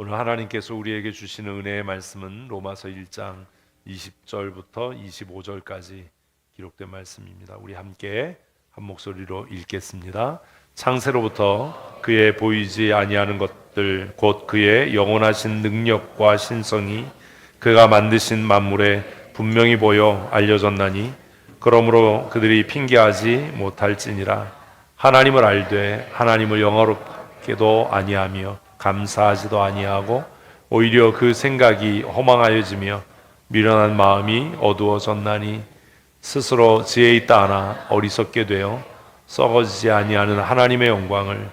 오늘 하나님께서 우리에게 주시는 은혜의 말씀은 로마서 1장 20절부터 25절까지 기록된 말씀입니다. 우리 함께 한 목소리로 읽겠습니다. 창세로부터 그의 보이지 아니하는 것들 곧 그의 영원하신 능력과 신성이 그가 만드신 만물에 분명히 보여 알려졌나니 그러므로 그들이 핑계하지 못할지니라. 하나님을 알되 하나님을 영화롭게도 아니하며 감사하지도 아니하고 오히려 그 생각이 허망하여지며 미련한 마음이 어두워졌나니 스스로 지혜 있다 하나 어리석게 되어 썩어지지 아니하는 하나님의 영광을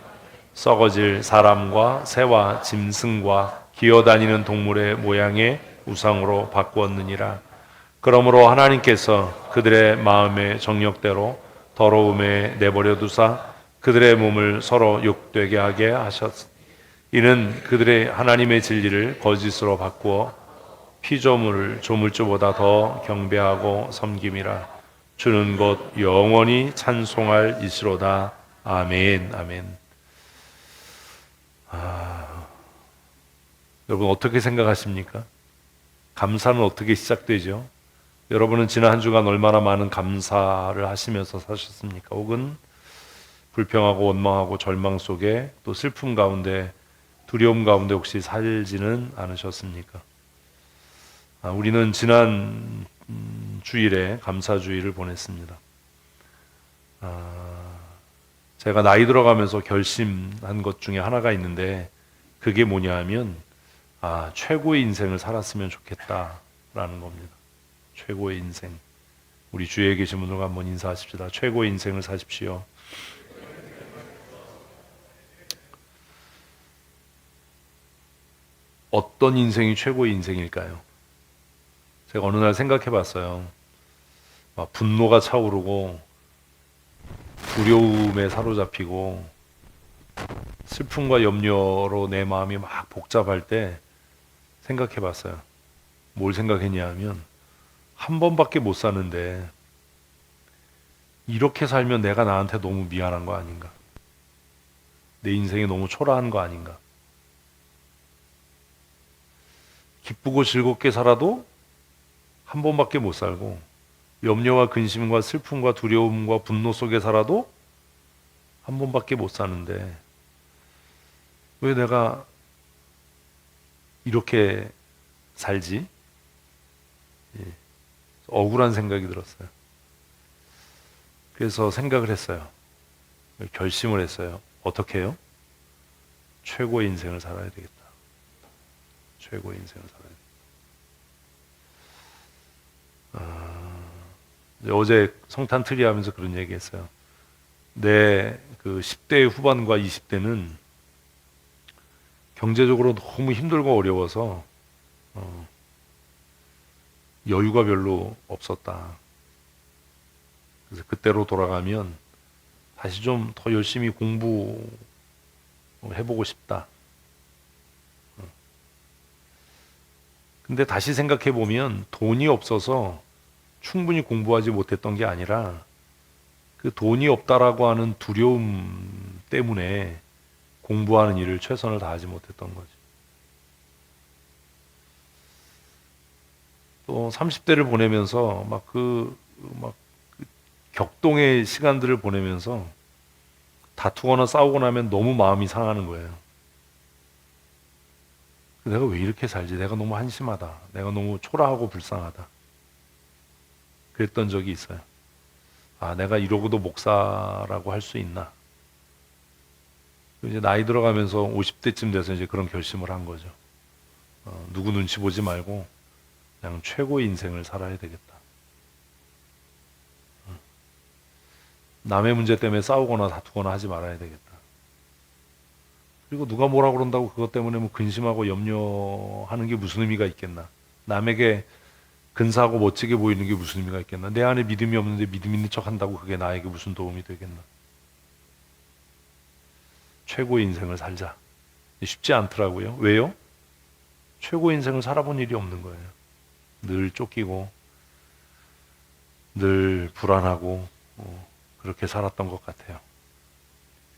썩어질 사람과 새와 짐승과 기어다니는 동물의 모양의 우상으로 바꾸었느니라. 그러므로 하나님께서 그들의 마음의 정욕대로 더러움에 내버려 두사 그들의 몸을 서로 욕되게 하게 하셨으니 이는 그들의 하나님의 진리를 거짓으로 바꾸어 피조물을 조물주보다 더 경배하고 섬김이라. 주는 곧 영원히 찬송할 이시로다. 아멘. 아멘. 여러분 어떻게 생각하십니까? 감사는 어떻게 시작되죠? 여러분은 지난 한 주간 얼마나 많은 감사를 하시면서 사셨습니까? 혹은 불평하고 원망하고 절망 속에 또 슬픔 가운데 두려움 가운데 혹시 살지는 않으셨습니까? 우리는 지난 주일에 감사주일을 보냈습니다. 제가 나이 들어가면서 결심한 것 중에 하나가 있는데 그게 뭐냐 하면 최고의 인생을 살았으면 좋겠다라는 겁니다. 최고의 인생. 우리 주위에 계신 분들과 한번 인사하십시다. 최고의 인생을 사십시오. 어떤 인생이 최고의 인생일까요? 제가 어느 날 생각해 봤어요. 막 분노가 차오르고 두려움에 사로잡히고 슬픔과 염려로 내 마음이 막 복잡할 때 생각해 봤어요. 뭘 생각했냐 하면 한 번밖에 못 사는데 이렇게 살면 내가 나한테 너무 미안한 거 아닌가? 내 인생이 너무 초라한 거 아닌가? 기쁘고 즐겁게 살아도 한 번밖에 못 살고 염려와 근심과 슬픔과 두려움과 분노 속에 살아도 한 번밖에 못 사는데 왜 내가 이렇게 살지? 억울한 생각이 들었어요. 그래서 생각을 했어요. 결심을 했어요. 어떻게 해요? 최고의 인생을 살아야 되겠다. 최고의 인생을 살아야 되겠다. 어제 성탄 트리 하면서 그런 얘기 했어요. 내 그 10대 후반과 20대는 경제적으로 너무 힘들고 어려워서 여유가 별로 없었다. 그래서 그때로 돌아가면 다시 좀 더 열심히 공부해보고 싶다. 근데 다시 생각해 보면 돈이 없어서 충분히 공부하지 못했던 게 아니라 그 돈이 없다라고 하는 두려움 때문에 공부하는 일을 최선을 다하지 못했던 거지. 또 30대를 보내면서 그 격동의 시간들을 보내면서 다투거나 싸우고 나면 너무 마음이 상하는 거예요. 내가 왜 이렇게 살지? 내가 너무 한심하다. 내가 너무 초라하고 불쌍하다. 그랬던 적이 있어요. 내가 이러고도 목사라고 할 수 있나? 이제 나이 들어가면서 50대쯤 돼서 이제 그런 결심을 한 거죠. 누구 눈치 보지 말고 그냥 최고의 인생을 살아야 되겠다. 남의 문제 때문에 싸우거나 다투거나 하지 말아야 되겠다. 그리고 누가 뭐라 그런다고 그것 때문에 뭐 근심하고 염려하는 게 무슨 의미가 있겠나? 남에게 근사하고 멋지게 보이는 게 무슨 의미가 있겠나? 내 안에 믿음이 없는데 믿음 있는 척 한다고 그게 나에게 무슨 도움이 되겠나? 최고의 인생을 살자. 쉽지 않더라고요. 왜요? 최고의 인생을 살아본 일이 없는 거예요. 늘 쫓기고 늘 불안하고 그렇게 살았던 것 같아요.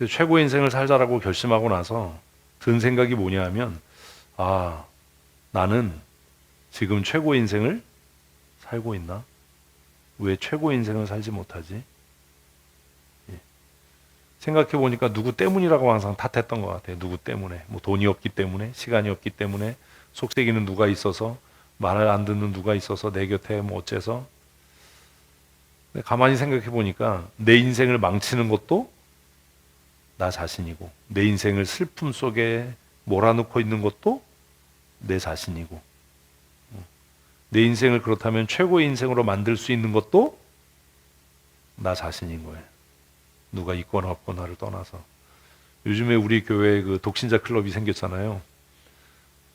최고의 인생을 살자라고 결심하고 나서 든 생각이 뭐냐 하면 아, 나는 지금 최고 인생을 살고 있나? 왜 최고 인생을 살지 못하지? 예. 생각해 보니까 누구 때문이라고 항상 탓했던 것 같아요. 누구 때문에? 뭐 돈이 없기 때문에, 시간이 없기 때문에, 속삭이는 누가 있어서, 말을 안 듣는 누가 있어서, 내 곁에 뭐 어째서. 근데 가만히 생각해 보니까 내 인생을 망치는 것도 나 자신이고, 내 인생을 슬픔 속에 몰아넣고 있는 것도 내 자신이고, 내 인생을 그렇다면 최고의 인생으로 만들 수 있는 것도 나 자신인 거예요. 누가 있거나 없거나를 떠나서. 요즘에 우리 교회에 그 독신자 클럽이 생겼잖아요.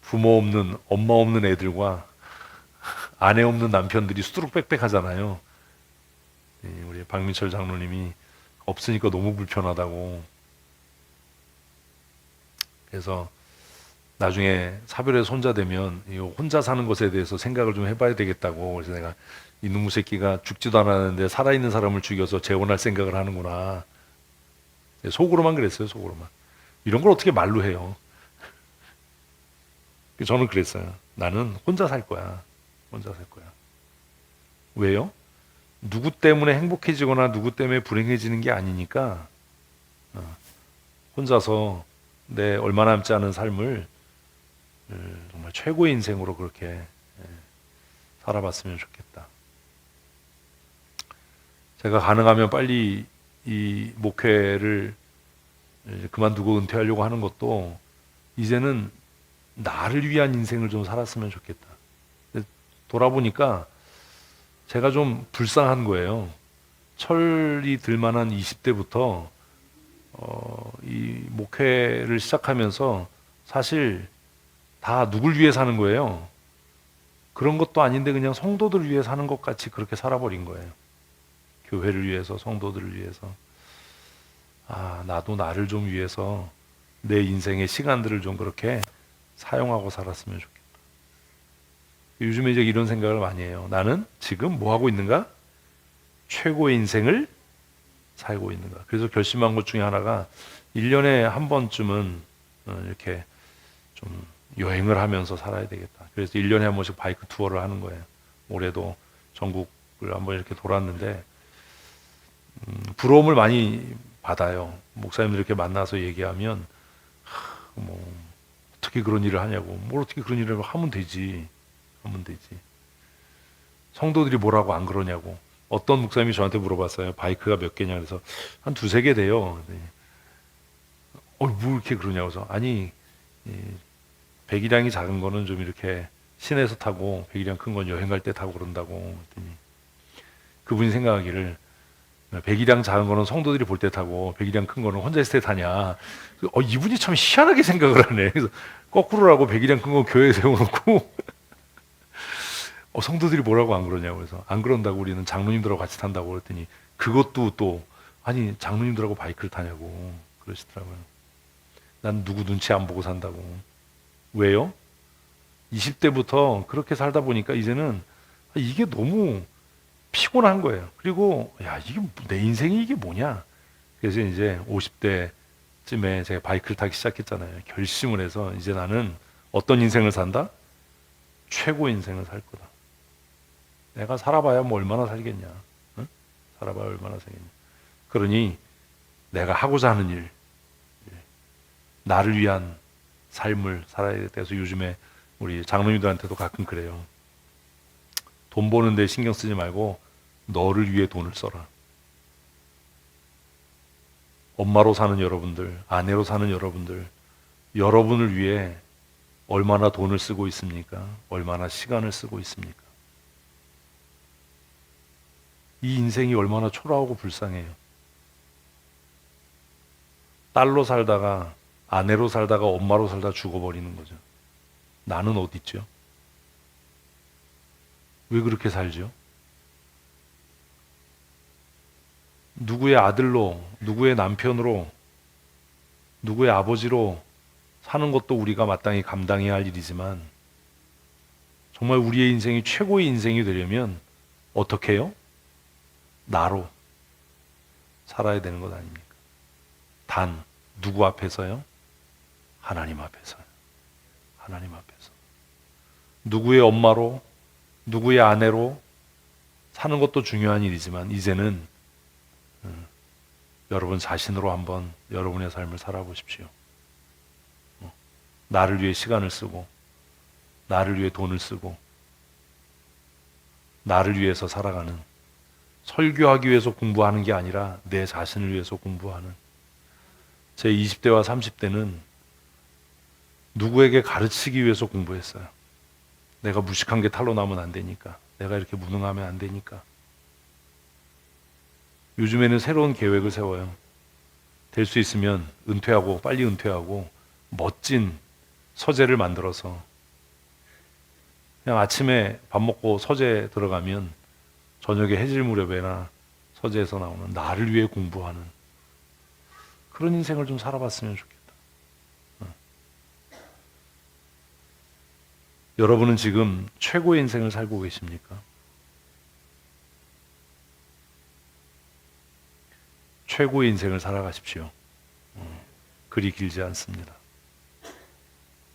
부모 없는, 엄마 없는 애들과 아내 없는 남편들이 수두룩빽빽 하잖아요. 우리 박민철 장로님이 없으니까 너무 불편하다고. 그래서 나중에 사별의 손자 되면 이 혼자 사는 것에 대해서 생각을 좀 해봐야 되겠다고. 그래서 내가 이놈의 새끼가 죽지도 않았는데 살아있는 사람을 죽여서 재혼할 생각을 하는구나. 속으로만 그랬어요, 속으로만. 이런 걸 어떻게 말로 해요? 저는 그랬어요. 나는 혼자 살 거야. 혼자 살 거야. 왜요? 누구 때문에 행복해지거나 누구 때문에 불행해지는 게 아니니까 혼자서 내 얼마 남지 않은 삶을 정말 최고의 인생으로 그렇게 살아봤으면 좋겠다. 제가 가능하면 빨리 이 목회를 그만두고 은퇴하려고 하는 것도 이제는 나를 위한 인생을 좀 살았으면 좋겠다. 돌아보니까 제가 좀 불쌍한 거예요. 철이 들만한 20대부터 이 목회를 시작하면서 사실 다 누굴 위해 사는 거예요. 그런 것도 아닌데 그냥 성도들을 위해 사는 것 같이 그렇게 살아버린 거예요. 교회를 위해서, 성도들을 위해서. 아, 나도 나를 좀 위해서 내 인생의 시간들을 좀 그렇게 사용하고 살았으면 좋겠다. 요즘에 이제 이런 생각을 많이 해요. 나는 지금 뭐 하고 있는가? 최고의 인생을 살고 있는가? 그래서 결심한 것 중에 하나가 1년에 한 번쯤은 이렇게 좀 여행을 하면서 살아야 되겠다. 그래서 1년에 한 번씩 바이크 투어를 하는 거예요. 올해도 전국을 한번 이렇게 돌았는데 부러움을 많이 받아요. 목사님들 이렇게 만나서 얘기하면 뭐 어떻게 그런 일을 하냐고. 뭘 어떻게 그런 일을 하면 되지. 하면 되지. 성도들이 뭐라고 안 그러냐고. 어떤 목사님이 저한테 물어봤어요. 바이크가 몇 개냐. 그래서 한 두세 개 돼요. 뭐 이렇게 그러냐고. 그래서 아니 배기량이 작은 거는 좀 이렇게 시내에서 타고 배기량 큰 건 여행 갈 때 타고 그런다고. 그랬더니 그분이 생각하기를 배기량 작은 거는 성도들이 볼 때 타고 배기량 큰 거는 혼자 있을 때 타냐. 이분이 참 희한하게 생각을 하네. 그래서 거꾸로라고. 배기량 큰 거 교회에 세워놓고 성도들이 뭐라고 안 그러냐고. 그래서 안 그런다고, 우리는 장로님들하고 같이 탄다고. 그랬더니 그것도 또 아니 장로님들하고 바이크를 타냐고 그러시더라고요. 난 누구 눈치 안 보고 산다고. 왜요? 20대부터 그렇게 살다 보니까 이제는 이게 너무 피곤한 거예요. 그리고 야, 이게 내 인생이 이게 뭐냐. 그래서 이제 50대쯤에 제가 바이크를 타기 시작했잖아요. 결심을 해서 이제 나는 어떤 인생을 산다? 최고 인생을 살 거다. 내가 살아봐야 뭐 얼마나 살겠냐. 응? 살아봐야 얼마나 살겠냐. 그러니 내가 하고자 하는 일, 나를 위한 삶을 살아야 돼. 그래서 요즘에 우리 장로님들한테도 가끔 그래요. 돈 버는 데 신경 쓰지 말고 너를 위해 돈을 써라. 엄마로 사는 여러분들, 아내로 사는 여러분들, 여러분을 위해 얼마나 돈을 쓰고 있습니까? 얼마나 시간을 쓰고 있습니까? 이 인생이 얼마나 초라하고 불쌍해요. 딸로 살다가, 아내로 살다가, 엄마로 살다 죽어버리는 거죠. 나는 어디 있죠? 왜 그렇게 살죠? 누구의 아들로, 누구의 남편으로, 누구의 아버지로 사는 것도 우리가 마땅히 감당해야 할 일이지만, 정말 우리의 인생이 최고의 인생이 되려면 어떻게 해요? 나로 살아야 되는 것 아닙니까? 단 누구 앞에서요? 하나님 앞에서요. 하나님 앞에서. 누구의 엄마로, 누구의 아내로 사는 것도 중요한 일이지만 이제는 여러분 자신으로 한번 여러분의 삶을 살아보십시오. 나를 위해 시간을 쓰고, 나를 위해 돈을 쓰고, 나를 위해서 살아가는, 설교하기 위해서 공부하는 게 아니라 내 자신을 위해서 공부하는. 제 20대와 30대는 누구에게 가르치기 위해서 공부했어요. 내가 무식한 게 탄로 나면 안 되니까, 내가 이렇게 무능하면 안 되니까. 요즘에는 새로운 계획을 세워요. 될 수 있으면 은퇴하고, 빨리 은퇴하고 멋진 서재를 만들어서 그냥 아침에 밥 먹고 서재 들어가면 저녁에 해질 무렵에나 서재에서 나오는 나를 위해 공부하는 그런 인생을 좀 살아봤으면 좋겠다. 여러분은 지금 최고의 인생을 살고 계십니까? 최고의 인생을 살아가십시오. 그리 길지 않습니다.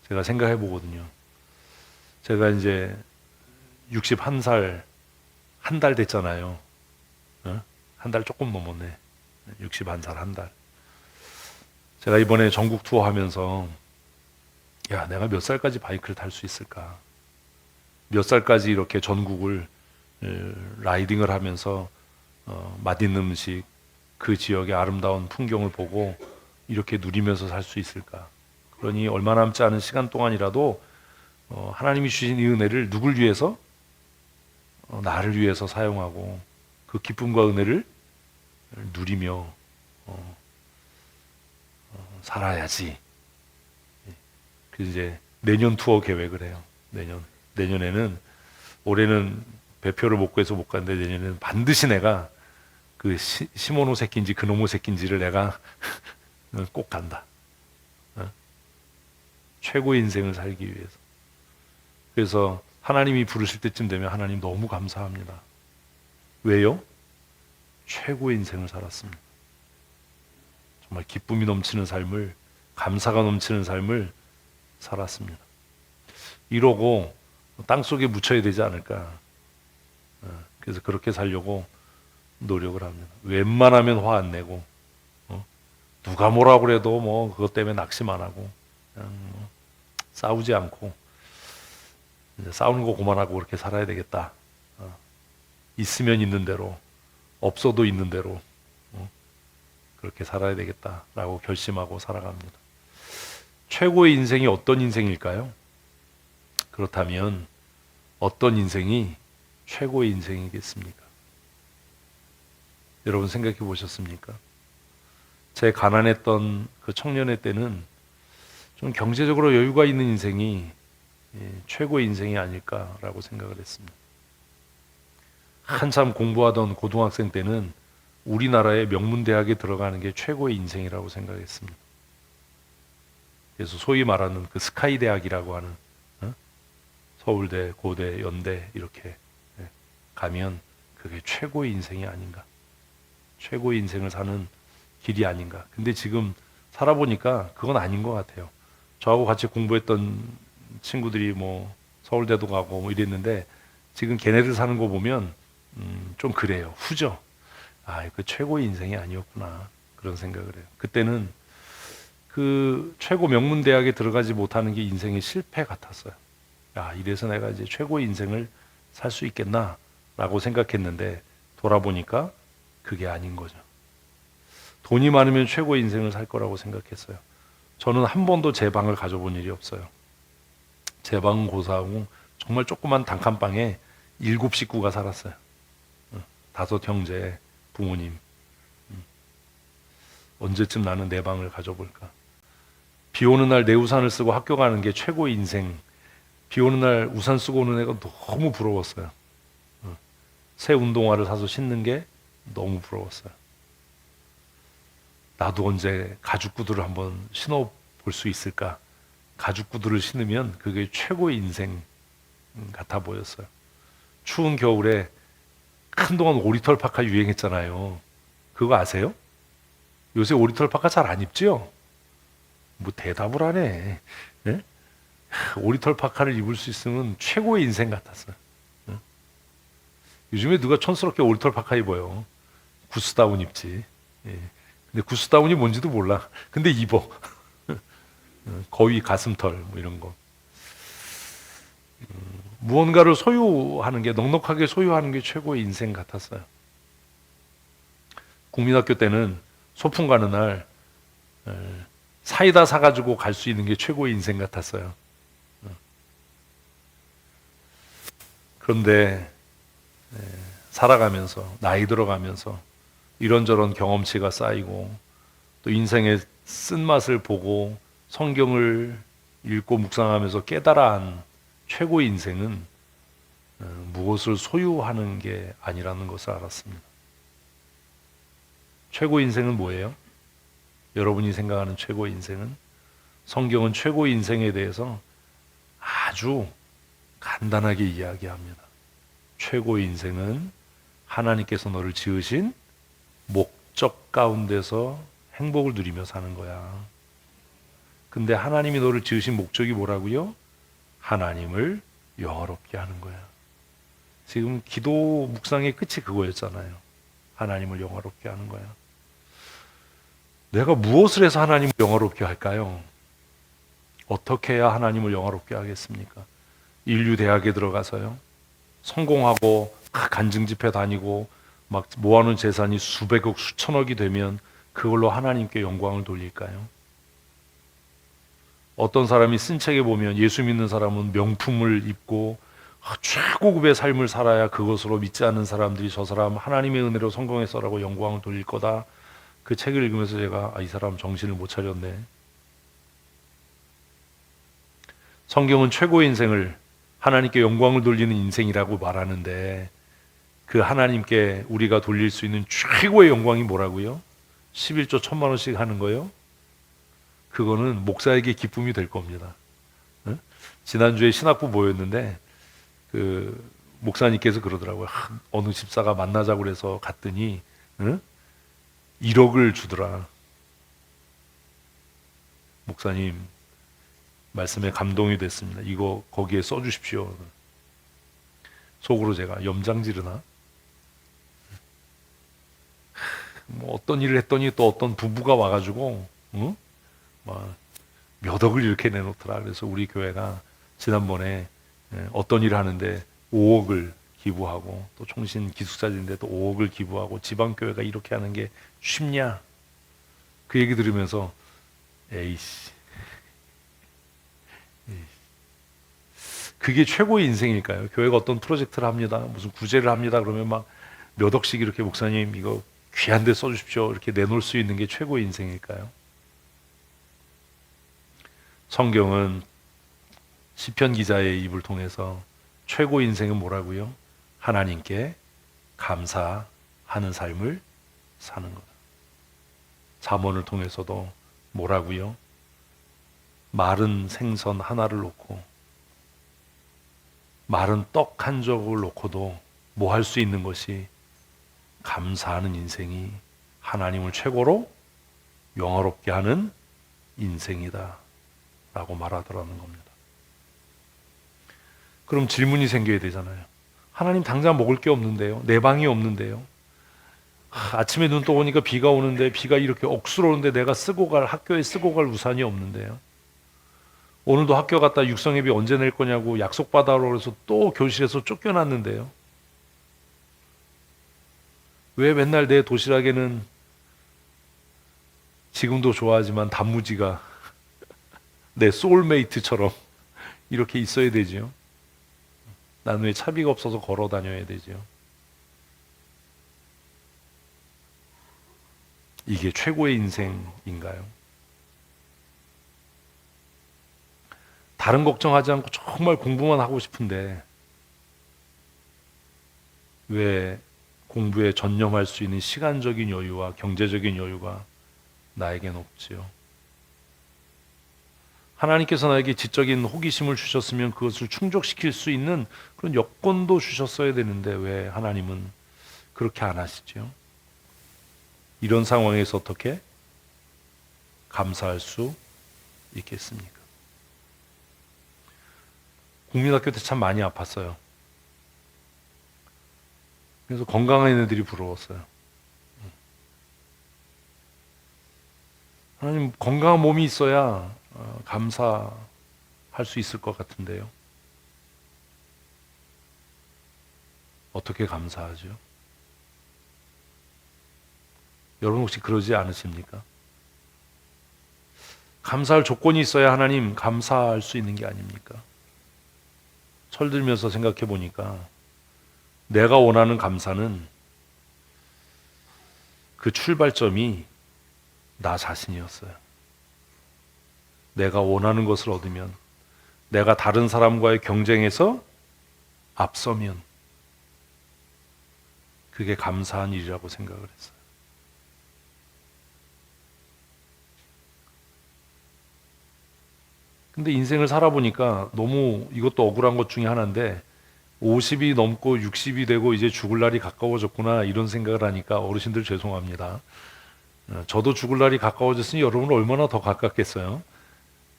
제가 생각해 보거든요. 제가 이제 61살 한 달 됐잖아요. 한 달 조금 넘었네. 61살 한 달. 제가 이번에 전국 투어 하면서 야, 내가 몇 살까지 바이크를 탈 수 있을까? 몇 살까지 이렇게 전국을 라이딩을 하면서 맛있는 음식, 그 지역의 아름다운 풍경을 보고 이렇게 누리면서 살 수 있을까? 그러니 얼마 남지 않은 시간 동안이라도 하나님이 주신 이 은혜를 누굴 위해서? 나를 위해서 사용하고 그 기쁨과 은혜를 누리며 살아야지. 그래서 이제 내년 투어 계획을 해요. 내년에는 올해는 배표를 못 구해서 못 갔는데 내년에는 반드시 내가 그 시모노 새끼인지 그노모 새끼인지를 내가 꼭 간다. 최고의 인생을 살기 위해서. 그래서 하나님이 부르실 때쯤 되면 하나님 너무 감사합니다. 왜요? 최고의 인생을 살았습니다. 정말 기쁨이 넘치는 삶을, 감사가 넘치는 삶을 살았습니다. 이러고 땅속에 묻혀야 되지 않을까. 그래서 그렇게 살려고 노력을 합니다. 웬만하면 화 안 내고, 누가 뭐라고 그래도 뭐 그것 때문에 낙심 안 하고, 그냥 싸우지 않고, 이제 싸우는 거 그만하고 그렇게 살아야 되겠다. 있으면 있는 대로, 없어도 있는 대로 그렇게 살아야 되겠다라고 결심하고 살아갑니다. 최고의 인생이 어떤 인생일까요? 그렇다면 어떤 인생이 최고의 인생이겠습니까? 여러분 생각해 보셨습니까? 제 가난했던 그 청년의 때는 좀 경제적으로 여유가 있는 인생이 최고의 인생이 아닐까라고 생각을 했습니다. 한참 공부하던 고등학생 때는 우리나라의 명문대학에 들어가는 게 최고의 인생이라고 생각했습니다. 그래서 소위 말하는 그 스카이 대학이라고 하는 서울대, 고대, 연대 이렇게 가면 그게 최고의 인생이 아닌가. 최고의 인생을 사는 길이 아닌가. 근데 지금 살아보니까 그건 아닌 것 같아요. 저하고 같이 공부했던 친구들이 뭐 서울대도 가고 뭐 이랬는데 지금 걔네들 사는 거 보면 좀 그래요. 후져. 아, 그 최고의 인생이 아니었구나. 그런 생각을 해요. 그때는 그 최고 명문 대학에 들어가지 못하는 게 인생의 실패 같았어요. 야, 이래서 내가 이제 최고의 인생을 살 수 있겠나라고 생각했는데 돌아보니까 그게 아닌 거죠. 돈이 많으면 최고의 인생을 살 거라고 생각했어요. 저는 한 번도 제 방을 가져본 일이 없어요. 제 방은 고사하고 정말 조그만 단칸방에 7 식구가 살았어요. 5 형제, 부모님. 언제쯤 나는 내 방을 가져볼까? 비 오는 날 내 우산을 쓰고 학교 가는 게 최고의 인생. 비 오는 날 우산 쓰고 오는 애가 너무 부러웠어요. 새 운동화를 사서 신는 게 너무 부러웠어요. 나도 언제 가죽 구두를 한번 신어볼 수 있을까? 가죽 구두를 신으면 그게 최고의 인생 같아 보였어요. 추운 겨울에 한동안 오리털 파카 유행했잖아요. 그거 아세요? 요새 오리털 파카 잘 안 입죠? 뭐 대답을 하네. 네? 오리털 파카를 입을 수 있으면 최고의 인생 같았어요. 응? 요즘에 누가 촌스럽게 오리털 파카 입어요. 구스다운 입지. 예. 근데 구스다운이 뭔지도 몰라. 근데 입어. 거위 가슴털 뭐 이런 거. 무언가를 소유하는 게 넉넉하게 소유하는 게 최고의 인생 같았어요. 국민학교 때는 소풍 가는 날 사이다 사가지고 갈 수 있는 게 최고의 인생 같았어요. 그런데 살아가면서 나이 들어가면서 이런저런 경험치가 쌓이고 또 인생의 쓴맛을 보고 성경을 읽고 묵상하면서 깨달아한 최고의 인생은 무엇을 소유하는 게 아니라는 것을 알았습니다. 최고의 인생은 뭐예요? 여러분이 생각하는 최고의 인생은, 성경은 최고의 인생에 대해서 아주 간단하게 이야기합니다. 최고의 인생은 하나님께서 너를 지으신 목적 가운데서 행복을 누리며 사는 거야. 근데 하나님이 너를 지으신 목적이 뭐라고요? 하나님을 영화롭게 하는 거야. 지금 기도 묵상의 끝이 그거였잖아요. 하나님을 영화롭게 하는 거야. 내가 무엇을 해서 하나님을 영화롭게 할까요? 어떻게 해야 하나님을 영화롭게 하겠습니까? 인류대학에 들어가서요. 성공하고 간증 집회 다니고 막 모아놓은 재산이 수백억 수천억이 되면 그걸로 하나님께 영광을 돌릴까요? 어떤 사람이 쓴 책에 보면 예수 믿는 사람은 명품을 입고 최고급의 삶을 살아야 그것으로 믿지 않는 사람들이 저 사람 하나님의 은혜로 성공했어라고 영광을 돌릴 거다. 그 책을 읽으면서 제가 이 사람 정신을 못 차렸네. 성경은 최고의 인생을 하나님께 영광을 돌리는 인생이라고 말하는데 그 하나님께 우리가 돌릴 수 있는 최고의 영광이 뭐라고요? 11조 1,000만 원씩 하는 거요? 그거는 목사에게 기쁨이 될 겁니다. 응? 지난주에 신학부 모였는데 그 목사님께서 그러더라고요. 어느 집사가 만나자고 그래서 갔더니 1억을 주더라. 목사님 말씀에 감동이 됐습니다. 이거 거기에 써주십시오. 속으로 제가 염장지르나? 뭐 어떤 일을 했더니 또 어떤 부부가 와가지고 몇 억을 이렇게 내놓더라. 그래서 우리 교회가 지난번에 어떤 일을 하는데 5억을 기부하고 또 총신 기숙사진데 또 5억을 기부하고 지방교회가 이렇게 하는 게 쉽냐? 그 얘기 들으면서 에이씨, 그게 최고의 인생일까요? 교회가 어떤 프로젝트를 합니다. 무슨 구제를 합니다. 그러면 막 몇 억씩 이렇게 목사님 이거 귀한 데 써주십시오. 이렇게 내놓을 수 있는 게 최고의 인생일까요? 성경은 시편 기자의 입을 통해서 최고의 인생은 뭐라고요? 하나님께 감사하는 삶을 사는 것. 잠언을 통해서도 뭐라고요? 마른 생선 하나를 놓고 마른 떡 한 조각을 놓고도 뭐 할 수 있는 것이 감사하는 인생이 하나님을 최고로 영화롭게 하는 인생이다 라고 말하더라는 겁니다. 그럼 질문이 생겨야 되잖아요. 하나님 당장 먹을 게 없는데요. 내 방이 없는데요. 아침에 눈 떠보니까 비가 오는데 비가 이렇게 억수로 오는데 내가 학교에 쓰고 갈 우산이 없는데요. 오늘도 학교 갔다 육성회비 언제 낼 거냐고 약속받아오라고 해서 또 교실에서 쫓겨났는데요. 왜 맨날 내 도시락에는 지금도 좋아하지만 단무지가 내 소울메이트처럼 이렇게 있어야 되죠. 난 왜 차비가 없어서 걸어 다녀야 되죠. 이게 최고의 인생인가요? 다른 걱정하지 않고 정말 공부만 하고 싶은데 왜 공부에 전념할 수 있는 시간적인 여유와 경제적인 여유가 나에겐 없지요? 하나님께서 나에게 지적인 호기심을 주셨으면 그것을 충족시킬 수 있는 그런 여건도 주셨어야 되는데 왜 하나님은 그렇게 안 하시죠? 이런 상황에서 어떻게 감사할 수 있겠습니까? 국민학교 때 참 많이 아팠어요. 그래서 건강한 애들이 부러웠어요. 하나님, 건강한 몸이 있어야 감사할 수 있을 것 같은데요. 어떻게 감사하죠? 여러분 혹시 그러지 않으십니까? 감사할 조건이 있어야 하나님 감사할 수 있는 게 아닙니까? 철들면서 생각해 보니까 내가 원하는 감사는 그 출발점이 나 자신이었어요. 내가 원하는 것을 얻으면, 내가 다른 사람과의 경쟁에서 앞서면 그게 감사한 일이라고 생각을 했어요. 근데 인생을 살아보니까 너무 이것도 억울한 것 중에 하나인데 50이 넘고 60이 되고 이제 죽을 날이 가까워졌구나 이런 생각을 하니까 어르신들 죄송합니다. 저도 죽을 날이 가까워졌으니 여러분은 얼마나 더 가깝겠어요.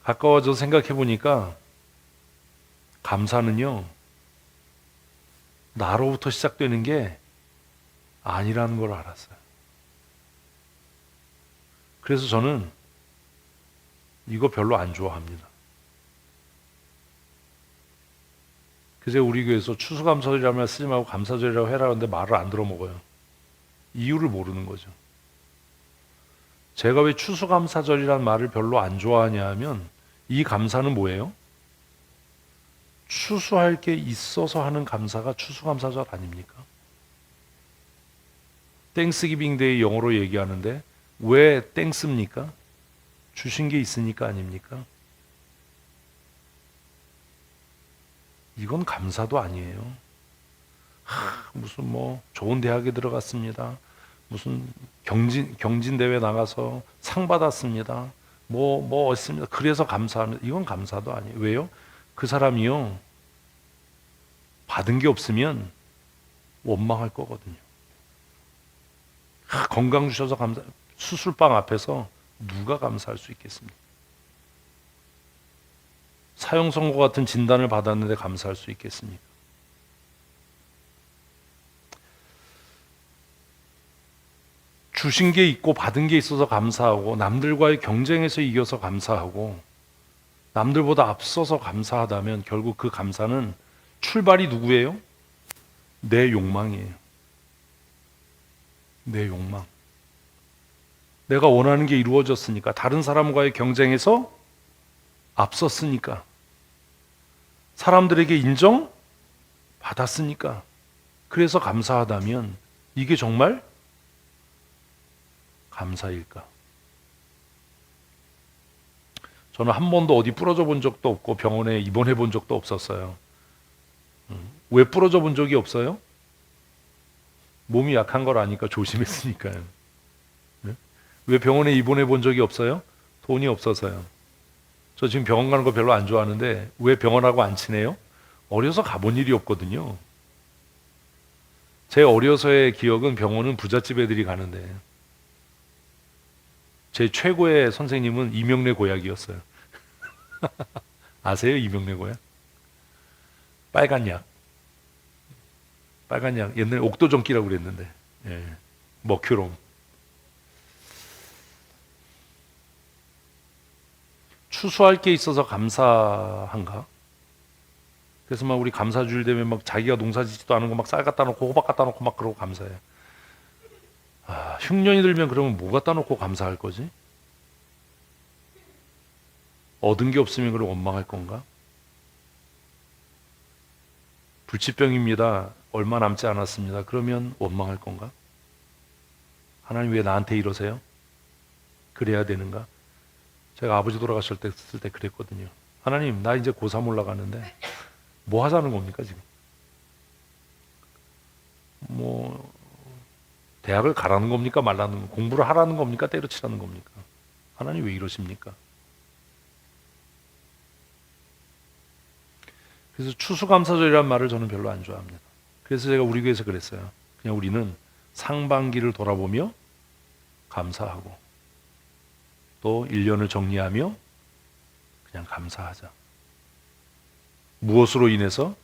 가까워져서 생각해 보니까 감사는요 나로부터 시작되는 게 아니라는 걸 알았어요. 그래서 저는 이거 별로 안 좋아합니다. 그제 우리 교회에서 추수감사절이라는 말 쓰지 말고 감사절이라고 해라 하는데 말을 안 들어먹어요. 이유를 모르는 거죠. 제가 왜 추수감사절이라는 말을 별로 안 좋아하냐 하면 이 감사는 뭐예요? 추수할 게 있어서 하는 감사가 추수감사절 아닙니까? 땡스기빙 데이 영어로 얘기하는데 왜 땡스입니까? 주신 게 있으니까 아닙니까? 이건 감사도 아니에요. 무슨 뭐 좋은 대학에 들어갔습니다. 무슨 경진 대회 나가서 상 받았습니다. 뭐 했습니다. 그래서 감사합니다. 이건 감사도 아니에요. 왜요? 그 사람이요 받은 게 없으면 원망할 거거든요. 건강 주셔서 감사. 수술방 앞에서 누가 감사할 수 있겠습니까? 사형 선고 같은 진단을 받았는데 감사할 수 있겠습니까? 주신 게 있고 받은 게 있어서 감사하고 남들과의 경쟁에서 이겨서 감사하고 남들보다 앞서서 감사하다면 결국 그 감사는 출발이 누구예요? 내 욕망이에요. 내 욕망. 내가 원하는 게 이루어졌으니까, 다른 사람과의 경쟁에서 앞섰으니까, 사람들에게 인정 받았으니까, 그래서 감사하다면 이게 정말 감사일까? 저는 한 번도 어디 부러져 본 적도 없고 병원에 입원해 본 적도 없었어요. 왜 부러져 본 적이 없어요? 몸이 약한 걸 아니까 조심했으니까요. 네? 왜 병원에 입원해 본 적이 없어요? 돈이 없어서요. 저 지금 병원 가는 거 별로 안 좋아하는데 왜 병원하고 안 친해요? 어려서 가본 일이 없거든요. 제 어려서의 기억은 병원은 부잣집 애들이 가는데 제 최고의 선생님은 이명래 고약이었어요. 아세요? 이명래 고약? 빨간 약. 빨간 약. 옛날에 옥도전기라고 그랬는데. 예. 머큐롬. 추수할 게 있어서 감사한가? 그래서 막 우리 감사주일 되면 막 자기가 농사 짓지도 않은 거 막 쌀 갖다 놓고 호박 갖다 놓고 막 그러고 감사해. 흉년이 들면 그러면 뭐 갖다 놓고 감사할 거지? 얻은 게 없으면 그걸 원망할 건가? 불치병입니다. 얼마 남지 않았습니다. 그러면 원망할 건가? 하나님 왜 나한테 이러세요? 그래야 되는가? 제가 아버지 돌아가실 때 그랬거든요. 하나님 나 이제 고3 올라가는데 뭐 하자는 겁니까 지금? 뭐 대학을 가라는 겁니까 말라는 공부를 하라는 겁니까 때려치라는 겁니까? 하나님 왜 이러십니까? 그래서 추수감사절이라는 말을 저는 별로 안 좋아합니다. 그래서 제가 우리 교회에서 그랬어요. 그냥 우리는 상반기를 돌아보며 감사하고 또 1년을 정리하며 그냥 감사하자. 무엇으로 인해서?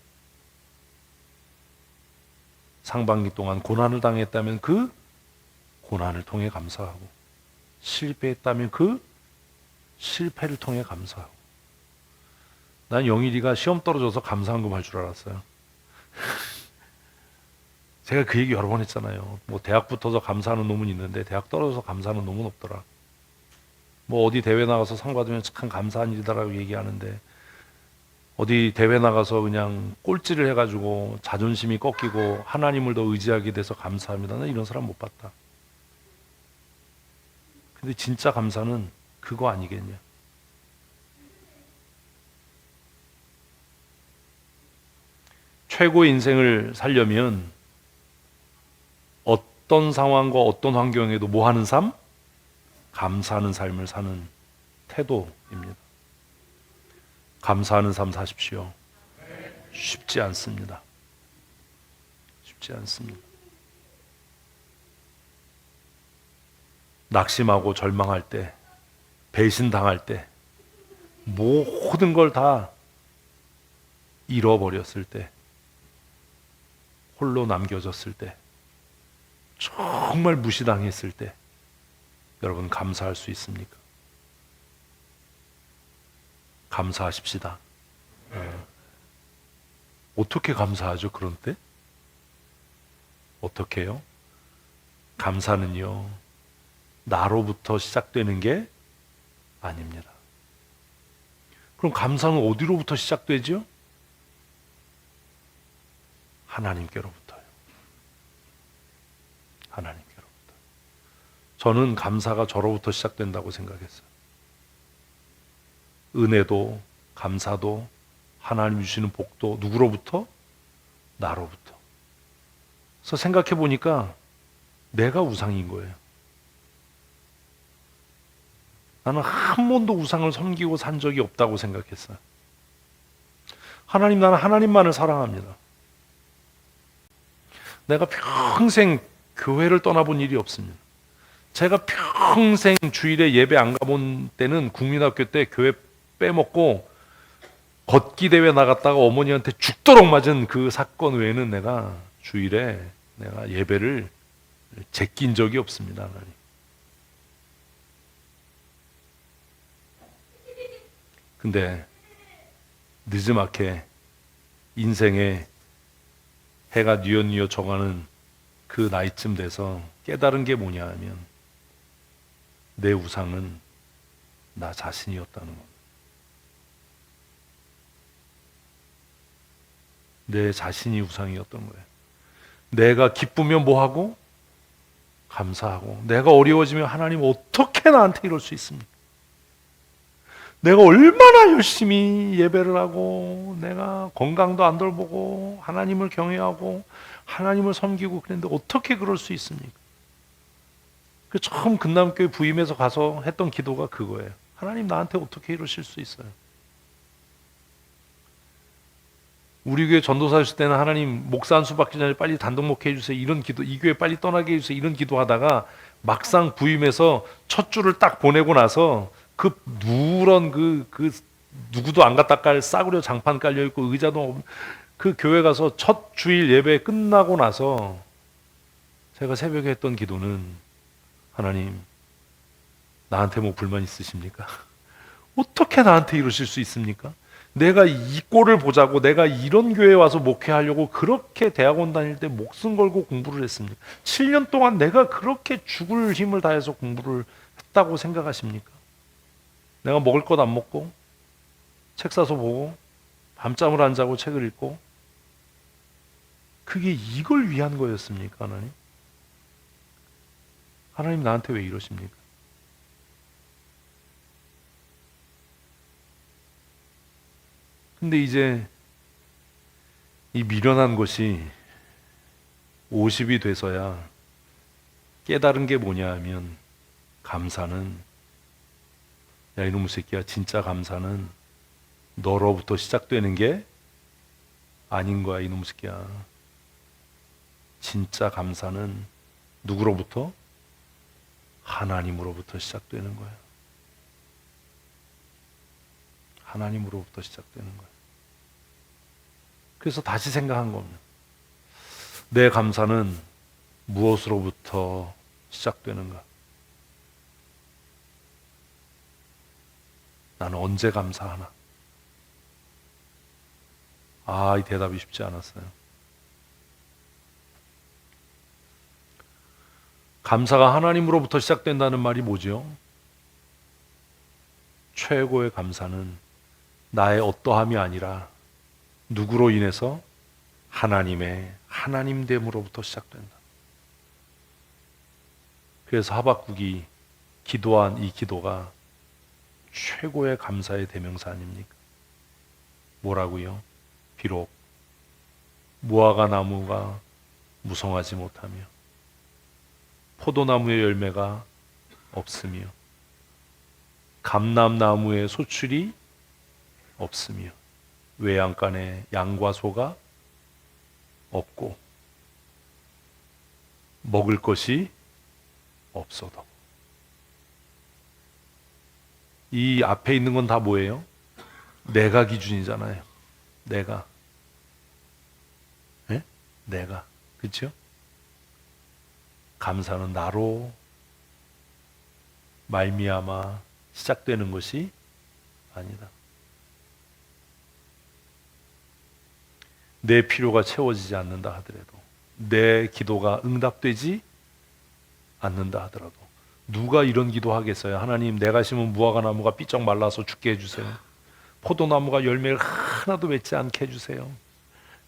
상반기 동안 고난을 당했다면 그 고난을 통해 감사하고, 실패했다면 그 실패를 통해 감사하고. 난 영일이가 시험 떨어져서 감사한금 할 줄 알았어요. 제가 그 얘기 여러 번 했잖아요. 뭐 대학 붙어서 감사하는 놈은 있는데 대학 떨어져서 감사하는 놈은 없더라. 뭐 어디 대회 나가서 상 받으면 참 감사한 일이다라고 얘기하는데, 어디 대회 나가서 그냥 꼴찌를 해가지고 자존심이 꺾이고 하나님을 더 의지하게 돼서 감사합니다, 난 이런 사람 못 봤다. 근데 진짜 감사는 그거 아니겠냐? 최고의 인생을 살려면 어떤 상황과 어떤 환경에도 뭐 하는 삶? 감사하는 삶을 사는 태도입니다. 감사하는 삶 사십시오. 쉽지 않습니다. 쉽지 않습니다. 낙심하고 절망할 때, 배신당할 때, 모든 걸 다 잃어버렸을 때, 홀로 남겨졌을 때, 정말 무시당했을 때, 여러분 감사할 수 있습니까? 감사하십시다. 어떻게 감사하죠, 그런 때? 어떻게 해요? 감사는요, 나로부터 시작되는 게 아닙니다. 그럼 감사는 어디로부터 시작되죠? 하나님께로부터요. 하나님께로부터. 저는 감사가 저로부터 시작된다고 생각했어요. 은혜도 감사도 하나님 주시는 복도 누구로부터? 나로부터. 그래서 생각해 보니까 내가 우상인 거예요. 나는 한 번도 우상을 섬기고 산 적이 없다고 생각했어요. 나는 하나님만을 사랑합니다. 내가 평생 교회를 떠나본 일이 없습니다. 제가 평생 주일에 예배 안 가본 때는 국민학교 때 교회 빼먹고 걷기 대회 나갔다가 어머니한테 죽도록 맞은 그 사건 외에는 내가 주일에 내가 예배를 제낀 적이 없습니다. 하나님. 근데 늦지막히 인생에 해가 뉘엿뉘엿 져가는 그 나이쯤 돼서 깨달은 게 뭐냐 하면 내 우상은 나 자신이었다는 겁니다. 내 자신이 우상이었던 거예요. 내가 기쁘면 뭐하고? 감사하고. 내가 어려워지면 하나님 어떻게 나한테 이럴 수 있습니까? 내가 얼마나 열심히 예배를 하고 내가 건강도 안 돌보고 하나님을 경외하고 하나님을 섬기고 그랬는데 어떻게 그럴 수 있습니까? 그 처음 금남교회 부임해서 가서 했던 기도가 그거예요. 하나님 나한테 어떻게 이러실 수 있어요? 우리 교회 전도사 하실 때는 하나님 목사 한 수 받기 전에 빨리 단독 목회해 주세요, 이런 기도, 이 교회 빨리 떠나게 해주세요, 이런 기도하다가 막상 부임해서 첫 주를 딱 보내고 나서 그 누런 그 누구도 안 갖다 깔 싸구려 장판 깔려 있고 의자도 없는 그 교회 가서 첫 주일 예배 끝나고 나서 제가 새벽에 했던 기도는 하나님 나한테 뭐 불만 있으십니까? 어떻게 나한테 이러실 수 있습니까? 내가 이 꼴을 보자고 내가 이런 교회에 와서 목회하려고 그렇게 대학원 다닐 때 목숨 걸고 공부를 했습니까? 7년 동안 내가 그렇게 죽을 힘을 다해서 공부를 했다고 생각하십니까? 내가 먹을 것 안 먹고 책 사서 보고 밤잠을 안 자고 책을 읽고 그게 이걸 위한 거였습니까? 하나님? 하나님 나한테 왜 이러십니까? 근데 이제 이 미련한 것이 50이 돼서야 깨달은 게 뭐냐 하면 감사는, 야 이놈의 새끼야, 진짜 감사는 너로부터 시작되는 게 아닌 거야 이놈의 새끼야. 진짜 감사는 누구로부터? 하나님으로부터 시작되는 거야. 하나님으로부터 시작되는 거야. 그래서 다시 생각한 겁니다. 내 감사는 무엇으로부터 시작되는가? 나는 언제 감사하나? 이 대답이 쉽지 않았어요. 감사가 하나님으로부터 시작된다는 말이 뭐죠? 최고의 감사는 나의 어떠함이 아니라 누구로 인해서? 하나님의 하나님됨으로부터 시작된다. 그래서 하박국이 기도한 이 기도가 최고의 감사의 대명사 아닙니까? 뭐라고요? 비록 무화과 나무가 무성하지 못하며 포도나무의 열매가 없으며 감람나무의 소출이 없으며 외양간에 양과 소가 없고 먹을 것이 없어도. 이 앞에 있는 건 다 뭐예요? 내가 기준이잖아요. 내가. 네? 내가. 그렇죠? 감사는 나로 말미암아 시작되는 것이 아니다. 내 필요가 채워지지 않는다 하더라도, 내 기도가 응답되지 않는다 하더라도, 누가 이런 기도 하겠어요? 하나님, 내가 심은 무화과 나무가 삐쩍 말라서 죽게 해주세요. 포도나무가 열매를 하나도 맺지 않게 해주세요.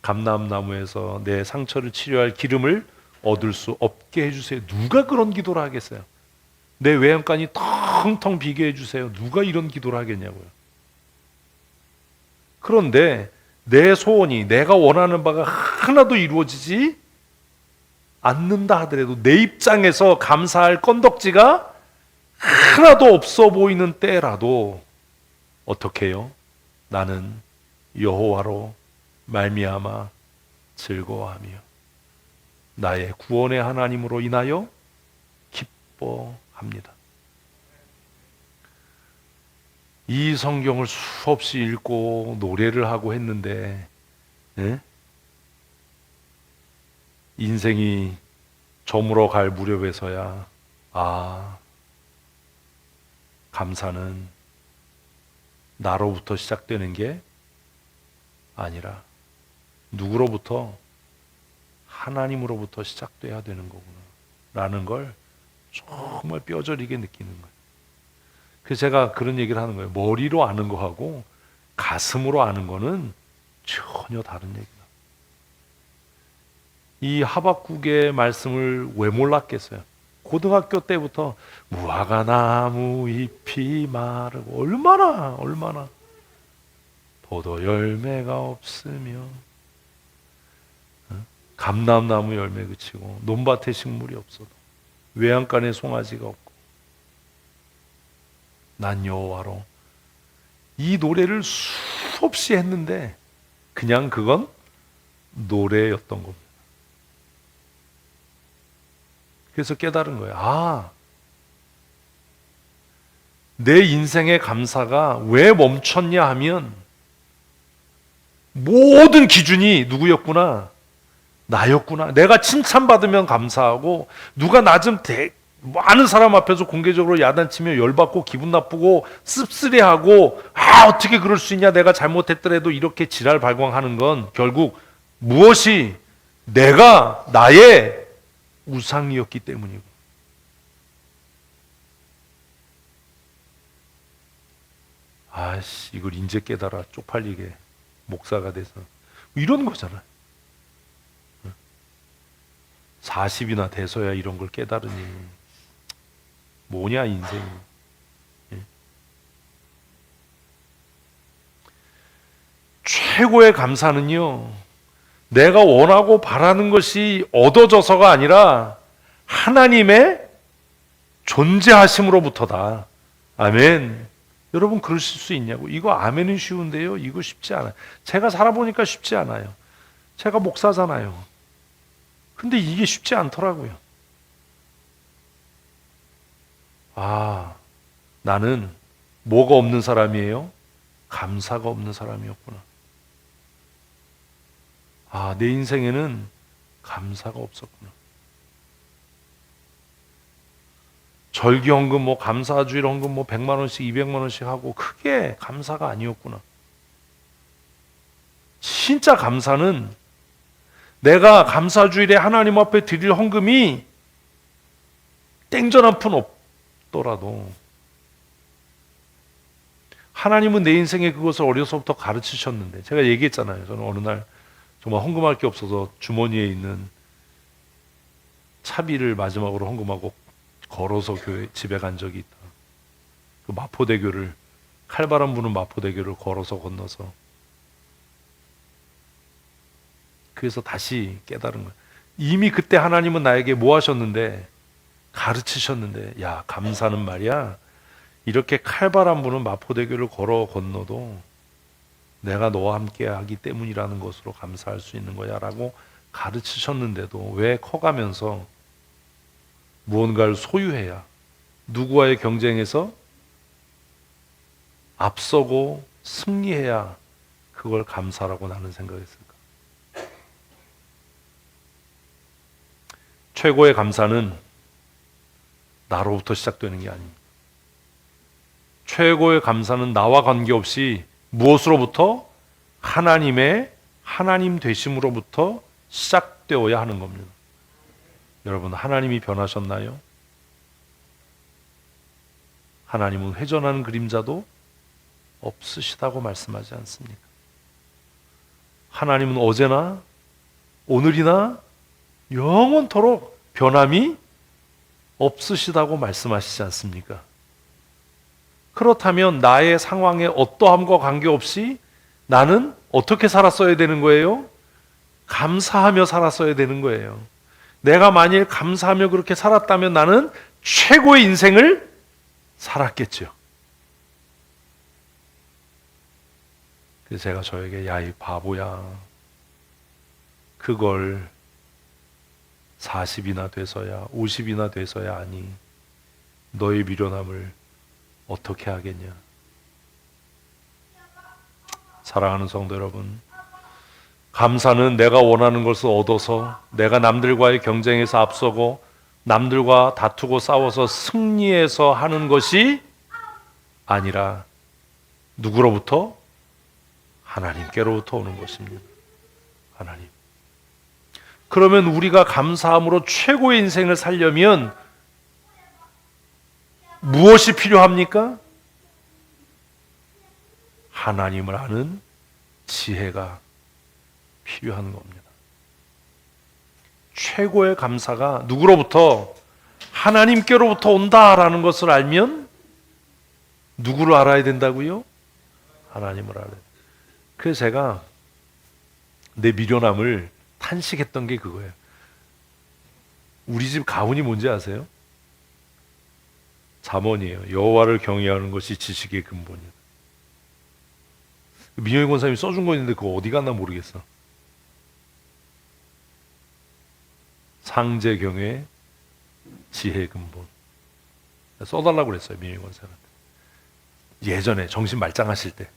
감람나무에서 내 상처를 치료할 기름을 얻을 수 없게 해주세요. 누가 그런 기도를 하겠어요? 내 외양간이 텅텅 비게 해주세요. 누가 이런 기도를 하겠냐고요. 그런데 내 소원이, 내가 원하는 바가 하나도 이루어지지 않는다 하더라도, 내 입장에서 감사할 건덕지가 하나도 없어 보이는 때라도 어떻게 해요? 나는 여호와로 말미암아 즐거워하며 나의 구원의 하나님으로 인하여 기뻐합니다. 이 성경을 수없이 읽고 노래를 하고 했는데, 인생이 저물어 갈 무렵에서야 감사는 나로부터 시작되는 게 아니라 누구로부터? 하나님으로부터 시작돼야 되는 거구나 라는 걸 정말 뼈저리게 느끼는 거예요. 그래서 제가 그런 얘기를 하는 거예요. 머리로 아는 거하고 가슴으로 아는 거는 전혀 다른 얘기다. 이 하박국의 말씀을 왜 몰랐겠어요? 고등학교 때부터 무화과 나무 잎이 마르고 얼마나 포도 열매가 없으며 감람나무 열매 그치고 논밭에 식물이 없어도 외양간에 송아지가 없고 난 여호와로, 이 노래를 수없이 했는데 그냥 그건 노래였던 겁니다. 그래서 깨달은 거예요. 내 인생의 감사가 왜 멈췄냐 하면 모든 기준이 누구였구나? 나였구나. 내가 칭찬받으면 감사하고, 누가 나 좀 많은 사람 앞에서 공개적으로 야단치며 열받고 기분 나쁘고 씁쓸해하고 어떻게 그럴 수 있냐, 내가 잘못했더라도 이렇게 지랄 발광하는 건 결국 무엇이? 내가 나의 우상이었기 때문이고. 이걸 이제 깨달아, 쪽팔리게 목사가 돼서 이런 거잖아요. 40이나 돼서야 이런 걸 깨달으니 뭐냐 인생이. 최고의 감사는요, 내가 원하고 바라는 것이 얻어져서가 아니라 하나님의 존재하심으로부터다. 아멘. 여러분 그러실 수 있냐고. 이거 아멘은 쉬운데요, 이거 쉽지 않아요. 제가 살아보니까 쉽지 않아요. 제가 목사잖아요. 근데 이게 쉽지 않더라고요. 나는 뭐가 없는 사람이에요? 감사가 없는 사람이었구나. 아, 내 인생에는 감사가 없었구나. 절기 헌금, 감사주일 헌금 100만 원씩, 200만 원씩 하고 그게 감사가 아니었구나. 진짜 감사는 내가 감사주일에 하나님 앞에 드릴 헌금이 땡전 한 푼 없더라도 하나님은 내 인생에 그것을 어려서부터 가르치셨는데, 제가 얘기했잖아요. 저는 어느 날 정말 헌금할 게 없어서 주머니에 있는 차비를 마지막으로 헌금하고 걸어서 교회 집에 간 적이 있다. 그 마포대교를, 칼바람 부는 마포대교를 걸어서 건너서. 그래서 다시 깨달은 거예요. 이미 그때 하나님은 나에게 뭐 하셨는데, 가르치셨는데, 야, 감사는 말이야, 이렇게 칼바람 부는 마포대교를 걸어 건너도 내가 너와 함께 하기 때문이라는 것으로 감사할 수 있는 거야 라고 가르치셨는데도 왜 커가면서 무언가를 소유해야, 누구와의 경쟁에서 앞서고 승리해야 그걸 감사라고 나는 생각했을까? 최고의 감사는 나로부터 시작되는 게 아닙니다. 최고의 감사는 나와 관계없이 무엇으로부터? 하나님 되심으로부터 시작되어야 하는 겁니다. 여러분, 하나님이 변하셨나요? 하나님은 회전하는 그림자도 없으시다고 말씀하지 않습니까? 하나님은 어제나 오늘이나 영원토록 변함이 없으시다고 말씀하시지 않습니까? 그렇다면 나의 상황에 어떠함과 관계없이 나는 어떻게 살았어야 되는 거예요? 감사하며 살았어야 되는 거예요. 내가 만일 감사하며 그렇게 살았다면 나는 최고의 인생을 살았겠죠. 그래서 제가 저에게, 야, 이 바보야, 그걸 40이나 돼서야 50이나 돼서야 아니, 너의 미련함을 어떻게 하겠냐. 사랑하는 성도 여러분, 감사는 내가 원하는 것을 얻어서 내가 남들과의 경쟁에서 앞서고 남들과 다투고 싸워서 승리해서 하는 것이 아니라 누구로부터? 하나님께로부터 오는 것입니다. 하나님. 그러면 우리가 감사함으로 최고의 인생을 살려면 무엇이 필요합니까? 하나님을 아는 지혜가 필요한 겁니다. 최고의 감사가 누구로부터? 하나님께로부터 온다라는 것을 알면 누구를 알아야 된다고요? 하나님을 알아야 돼요. 그래서 제가 내 미련함을 탄식했던 게 그거예요. 우리 집 가훈이 뭔지 아세요? 잠언이에요. 여호와를 경외하는 것이 지식의 근본이다. 민영희 권사님이 써준 거 있는데 그거 어디 갔나 모르겠어. 상제 경외 지혜의 근본. 써달라고 그랬어요, 민영희 권사님한테. 예전에 정신 말짱하실 때.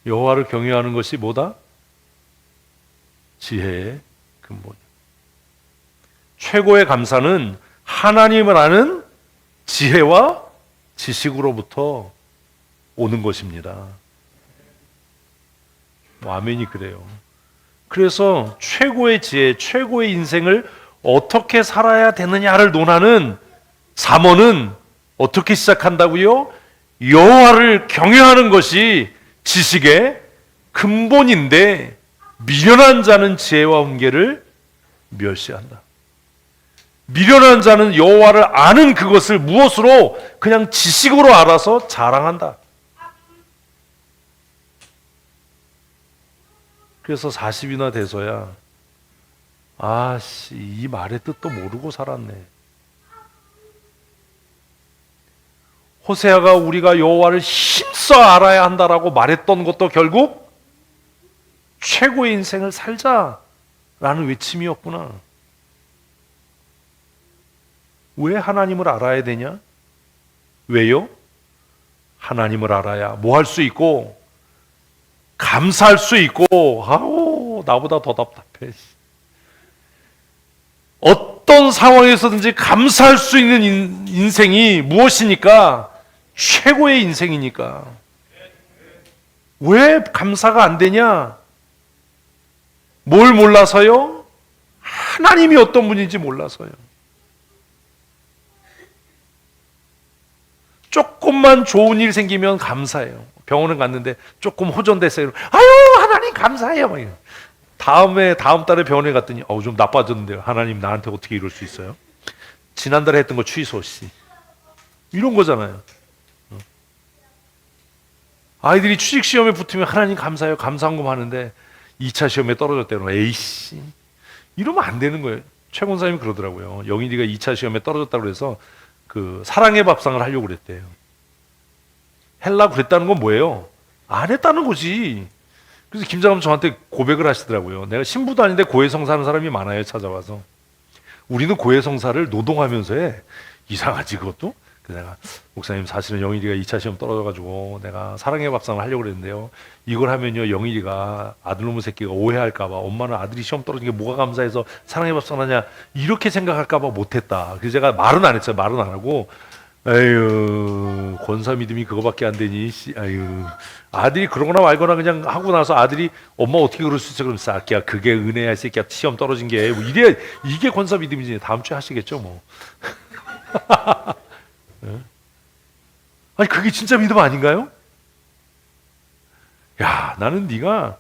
여호와를 경외하는 것이 뭐다? 지혜의 근본. 최고의 감사는 하나님을 아는 지혜와 지식으로부터 오는 것입니다. 아멘이 그래요. 그래서 최고의 지혜, 최고의 인생을 어떻게 살아야 되느냐를 논하는 잠언은 어떻게 시작한다고요? 여호와를 경외하는 것이 지식의 근본인데 미련한 자는 지혜와 훈계를 멸시한다. 미련한 자는 여호와를 아는 그것을 무엇으로? 그냥 지식으로 알아서 자랑한다. 그래서 40이나 돼서야 이 말의 뜻도 모르고 살았네. 호세아가 우리가 여호와를 힘써 알아야 한다라고 말했던 것도 결국 최고의 인생을 살자라는 외침이었구나. 왜 하나님을 알아야 되냐? 왜요? 하나님을 알아야 뭐 할 수 있고 감사할 수 있고, 아우, 나보다 더 답답해. 어떤 상황에서든지 감사할 수 있는 인생이 무엇이니까? 최고의 인생이니까. 왜 감사가 안 되냐? 뭘 몰라서요? 하나님이 어떤 분인지 몰라서요. 조금만 좋은 일 생기면 감사해요. 병원을 갔는데 조금 호전됐어요. 아유, 하나님 감사해요. 다음 달에 병원에 갔더니 좀 나빠졌는데요. 하나님 나한테 어떻게 이럴 수 있어요? 지난달에 했던 거 취소 씨. 이런 거잖아요. 아이들이 취직 시험에 붙으면 하나님 감사해요. 감사한금 하는데 2차 시험에 떨어졌대요. 에이씨. 이러면 안 되는 거예요. 최 권사님이 그러더라고요. 영일이가 2차 시험에 떨어졌다고 해서 그 사랑의 밥상을 하려고 그랬대요. 하려고 그랬다는 건 뭐예요? 안 했다는 거지. 그래서 김장함 저한테 고백을 하시더라고요. 내가 신부도 아닌데 고해성사하는 사람이 많아요. 찾아와서. 우리는 고해성사를 노동하면서 해. 이상하지 그것도? 그래서 내가 목사님 사실은 영일이가 2차 시험 떨어져가지고 내가 사랑의 밥상을 하려고 그랬는데요. 이걸 하면요 영일이가 아들놈의 새끼가 오해할까봐 엄마는 아들이 시험 떨어진 게 뭐가 감사해서 사랑의 밥상 하냐 이렇게 생각할까봐 못했다. 그래서 제가 말은 안 했어요. 말은 안 하고 에휴 권사 믿음이 그거밖에 안 되니 아유 아들이 그러거나 말거나 그냥 하고 나서 아들이 엄마 어떻게 그럴 수 있어 그럼 싹야 그게 은혜야 이 새끼야 시험 떨어진 게 뭐 이게 권사 믿음이지. 다음 주에 하시겠죠 뭐. 아니 그게 진짜 믿음 아닌가요? 야 나는 네가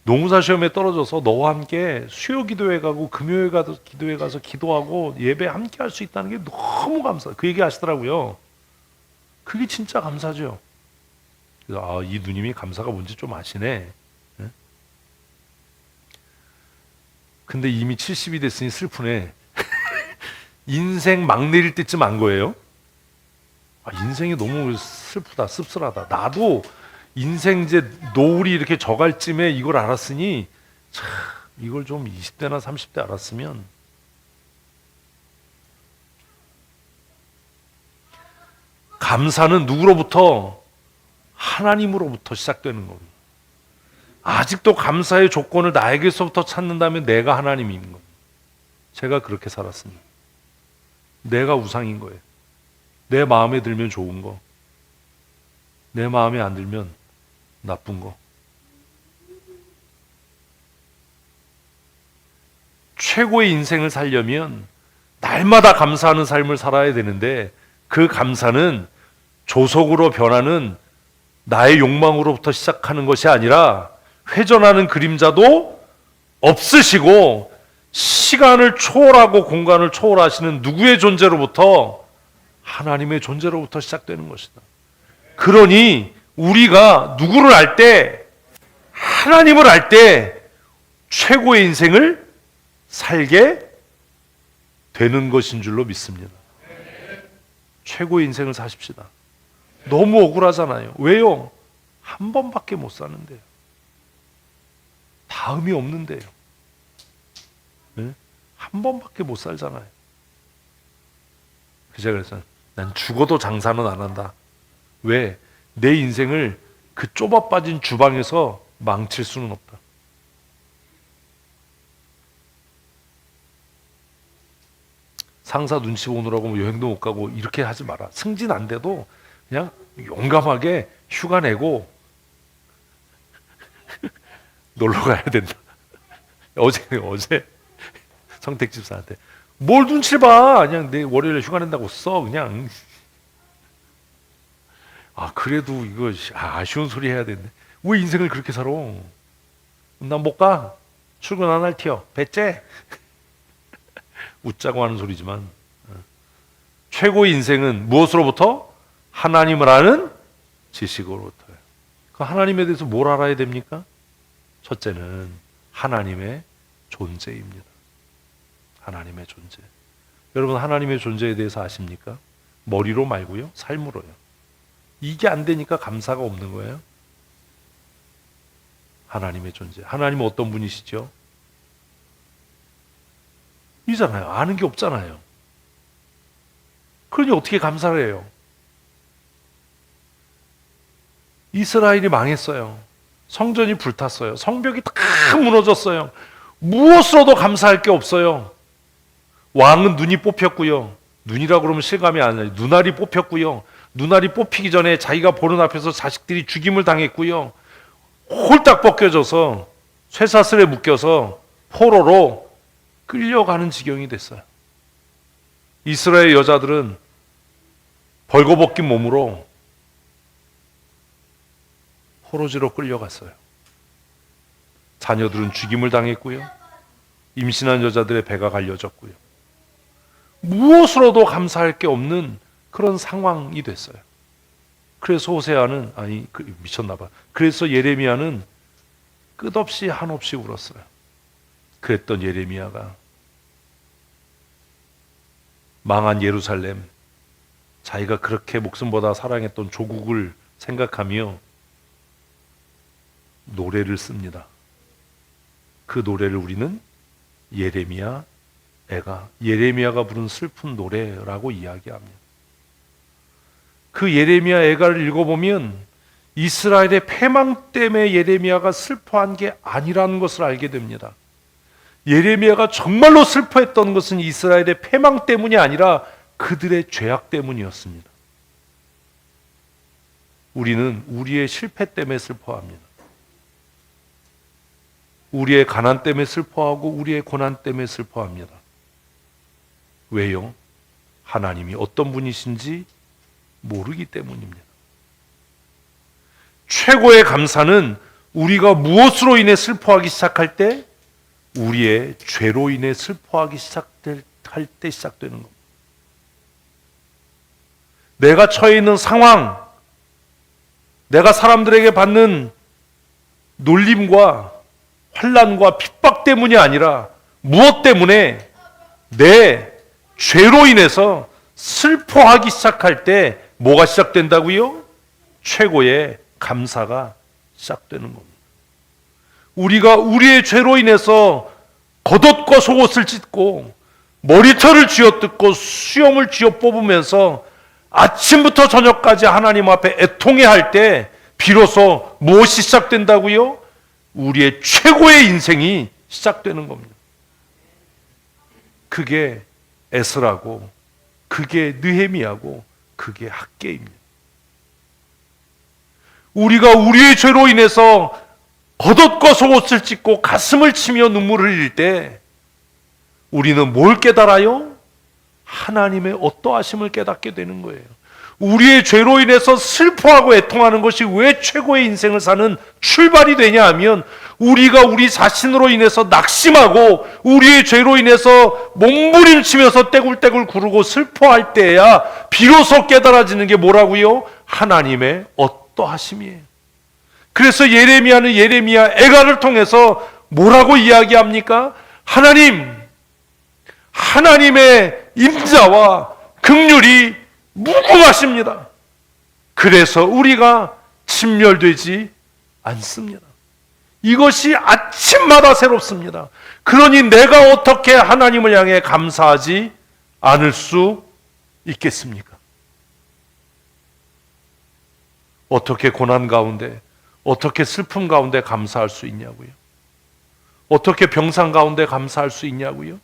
농사 시험에 떨어져서 너와 함께 수요 기도회 가고 금요일 가서 기도회 가서 기도하고 예배 함께 할 수 있다는 게 너무 감사. 그 얘기 하시더라고요. 그게 진짜 감사죠. 그래서 이 누님이 감사가 뭔지 좀 아시네. 근데 이미 70이 됐으니 슬프네. 인생 막 내릴 때쯤 안 거예요? 인생이 너무 슬프다, 씁쓸하다. 나도 인생 이제 노을이 이렇게 져갈 쯤에 이걸 알았으니 참 이걸 좀 20대나 30대 알았으면 감사는 누구로부터? 하나님으로부터 시작되는 겁니다. 아직도 감사의 조건을 나에게서부터 찾는다면 내가 하나님인 겁니다. 제가 그렇게 살았습니다. 내가 우상인 거예요. 내 마음에 들면 좋은 거, 내 마음에 안 들면 나쁜 거. 최고의 인생을 살려면 날마다 감사하는 삶을 살아야 되는데 그 감사는 조속으로 변하는 나의 욕망으로부터 시작하는 것이 아니라 회전하는 그림자도 없으시고 시간을 초월하고 공간을 초월하시는 누구의 존재로부터? 하나님의 존재로부터 시작되는 것이다. 그러니 우리가 누구를 알 때, 하나님을 알 때 최고의 인생을 살게 되는 것인 줄로 믿습니다. 최고의 인생을 사십시다. 너무 억울하잖아요. 왜요? 한 번밖에 못 사는데요. 다음이 없는데요. 네? 한 번밖에 못 살잖아요. 그래서 난 죽어도 장사는 안 한다. 왜? 내 인생을 그 좁아 빠진 주방에서 망칠 수는 없다. 상사 눈치 보느라고 뭐 여행도 못 가고 이렇게 하지 마라. 승진 안 돼도 그냥 용감하게 휴가 내고 놀러 가야 된다. 어제 성택 집사한테 뭘 눈치를 봐. 그냥 내 월요일에 휴가 낸다고 써. 그냥. 그래도 이거 아쉬운 소리 해야 되는데 왜 인생을 그렇게 살아? 난 못 가. 출근 안 할 티요. 배째? 웃자고 하는 소리지만 최고의 인생은 무엇으로부터? 하나님을 아는 지식으로부터요. 그 하나님에 대해서 뭘 알아야 됩니까? 첫째는 하나님의 존재입니다. 하나님의 존재. 여러분 하나님의 존재에 대해서 아십니까? 머리로 말고요. 삶으로요. 이게 안 되니까 감사가 없는 거예요. 하나님의 존재. 하나님은 어떤 분이시죠? 이잖아요. 아는 게 없잖아요. 그러니 어떻게 감사를 해요? 이스라엘이 망했어요. 성전이 불탔어요. 성벽이 다 무너졌어요. 무엇으로도 감사할 게 없어요. 왕은 눈이 뽑혔고요. 눈이라고 그러면 실감이 안 나요. 눈알이 뽑혔고요. 눈알이 뽑히기 전에 자기가 보는 앞에서 자식들이 죽임을 당했고요. 홀딱 벗겨져서 쇠사슬에 묶여서 포로로 끌려가는 지경이 됐어요. 이스라엘 여자들은 벌거벗긴 몸으로 포로지로 끌려갔어요. 자녀들은 죽임을 당했고요. 임신한 여자들의 배가 갈려졌고요. 무엇으로도 감사할 게 없는 그런 상황이 됐어요. 그래서 호세아는 미쳤나 봐. 그래서 예레미야는 끝없이 한없이 울었어요. 그랬던 예레미야가 망한 예루살렘, 자기가 그렇게 목숨보다 사랑했던 조국을 생각하며 노래를 씁니다. 그 노래를 우리는 예레미야가 부른 슬픈 노래라고 이야기합니다. 그 예레미야 애가를 읽어보면 이스라엘의 패망 때문에 예레미야가 슬퍼한 게 아니라는 것을 알게 됩니다. 예레미야가 정말로 슬퍼했던 것은 이스라엘의 패망 때문이 아니라 그들의 죄악 때문이었습니다. 우리는 우리의 실패 때문에 슬퍼합니다. 우리의 가난 때문에 슬퍼하고 우리의 고난 때문에 슬퍼합니다. 왜요? 하나님이 어떤 분이신지 모르기 때문입니다. 최고의 감사는 우리가 무엇으로 인해 슬퍼하기 시작할 때? 우리의 죄로 인해 슬퍼하기 시작할 때 시작되는 겁니다. 내가 처해 있는 상황, 내가 사람들에게 받는 놀림과 환난과 핍박 때문이 아니라 무엇 때문에? 내 죄로 인해서 슬퍼하기 시작할 때 뭐가 시작된다고요? 최고의 감사가 시작되는 겁니다. 우리가 우리의 죄로 인해서 겉옷과 속옷을 찢고 머리털을 쥐어뜯고 수염을 쥐어 뽑으면서 아침부터 저녁까지 하나님 앞에 애통해 할 때 비로소 무엇이 시작된다고요? 우리의 최고의 인생이 시작되는 겁니다. 그게 에스라고, 그게 느헤미야고, 그게 학개입니다. 우리가 우리의 죄로 인해서 겉옷과 속옷을 찢고 가슴을 치며 눈물을 흘릴 때 우리는 뭘 깨달아요? 하나님의 어떠하심을 깨닫게 되는 거예요. 우리의 죄로 인해서 슬퍼하고 애통하는 것이 왜 최고의 인생을 사는 출발이 되냐 하면 우리가 우리 자신으로 인해서 낙심하고 우리의 죄로 인해서 몸부림치면서 떼굴떼굴 구르고 슬퍼할 때야 비로소 깨달아지는 게 뭐라고요? 하나님의 어떠하심이에요. 그래서 예레미야는 예레미야 애가를 통해서 뭐라고 이야기합니까? 하나님의 임자와 긍휼이 무궁하십니다. 그래서 우리가 침멸되지 않습니다. 이것이 아침마다 새롭습니다. 그러니 내가 어떻게 하나님을 향해 감사하지 않을 수 있겠습니까? 어떻게 고난 가운데, 어떻게 슬픔 가운데 감사할 수 있냐고요? 어떻게 병상 가운데 감사할 수 있냐고요?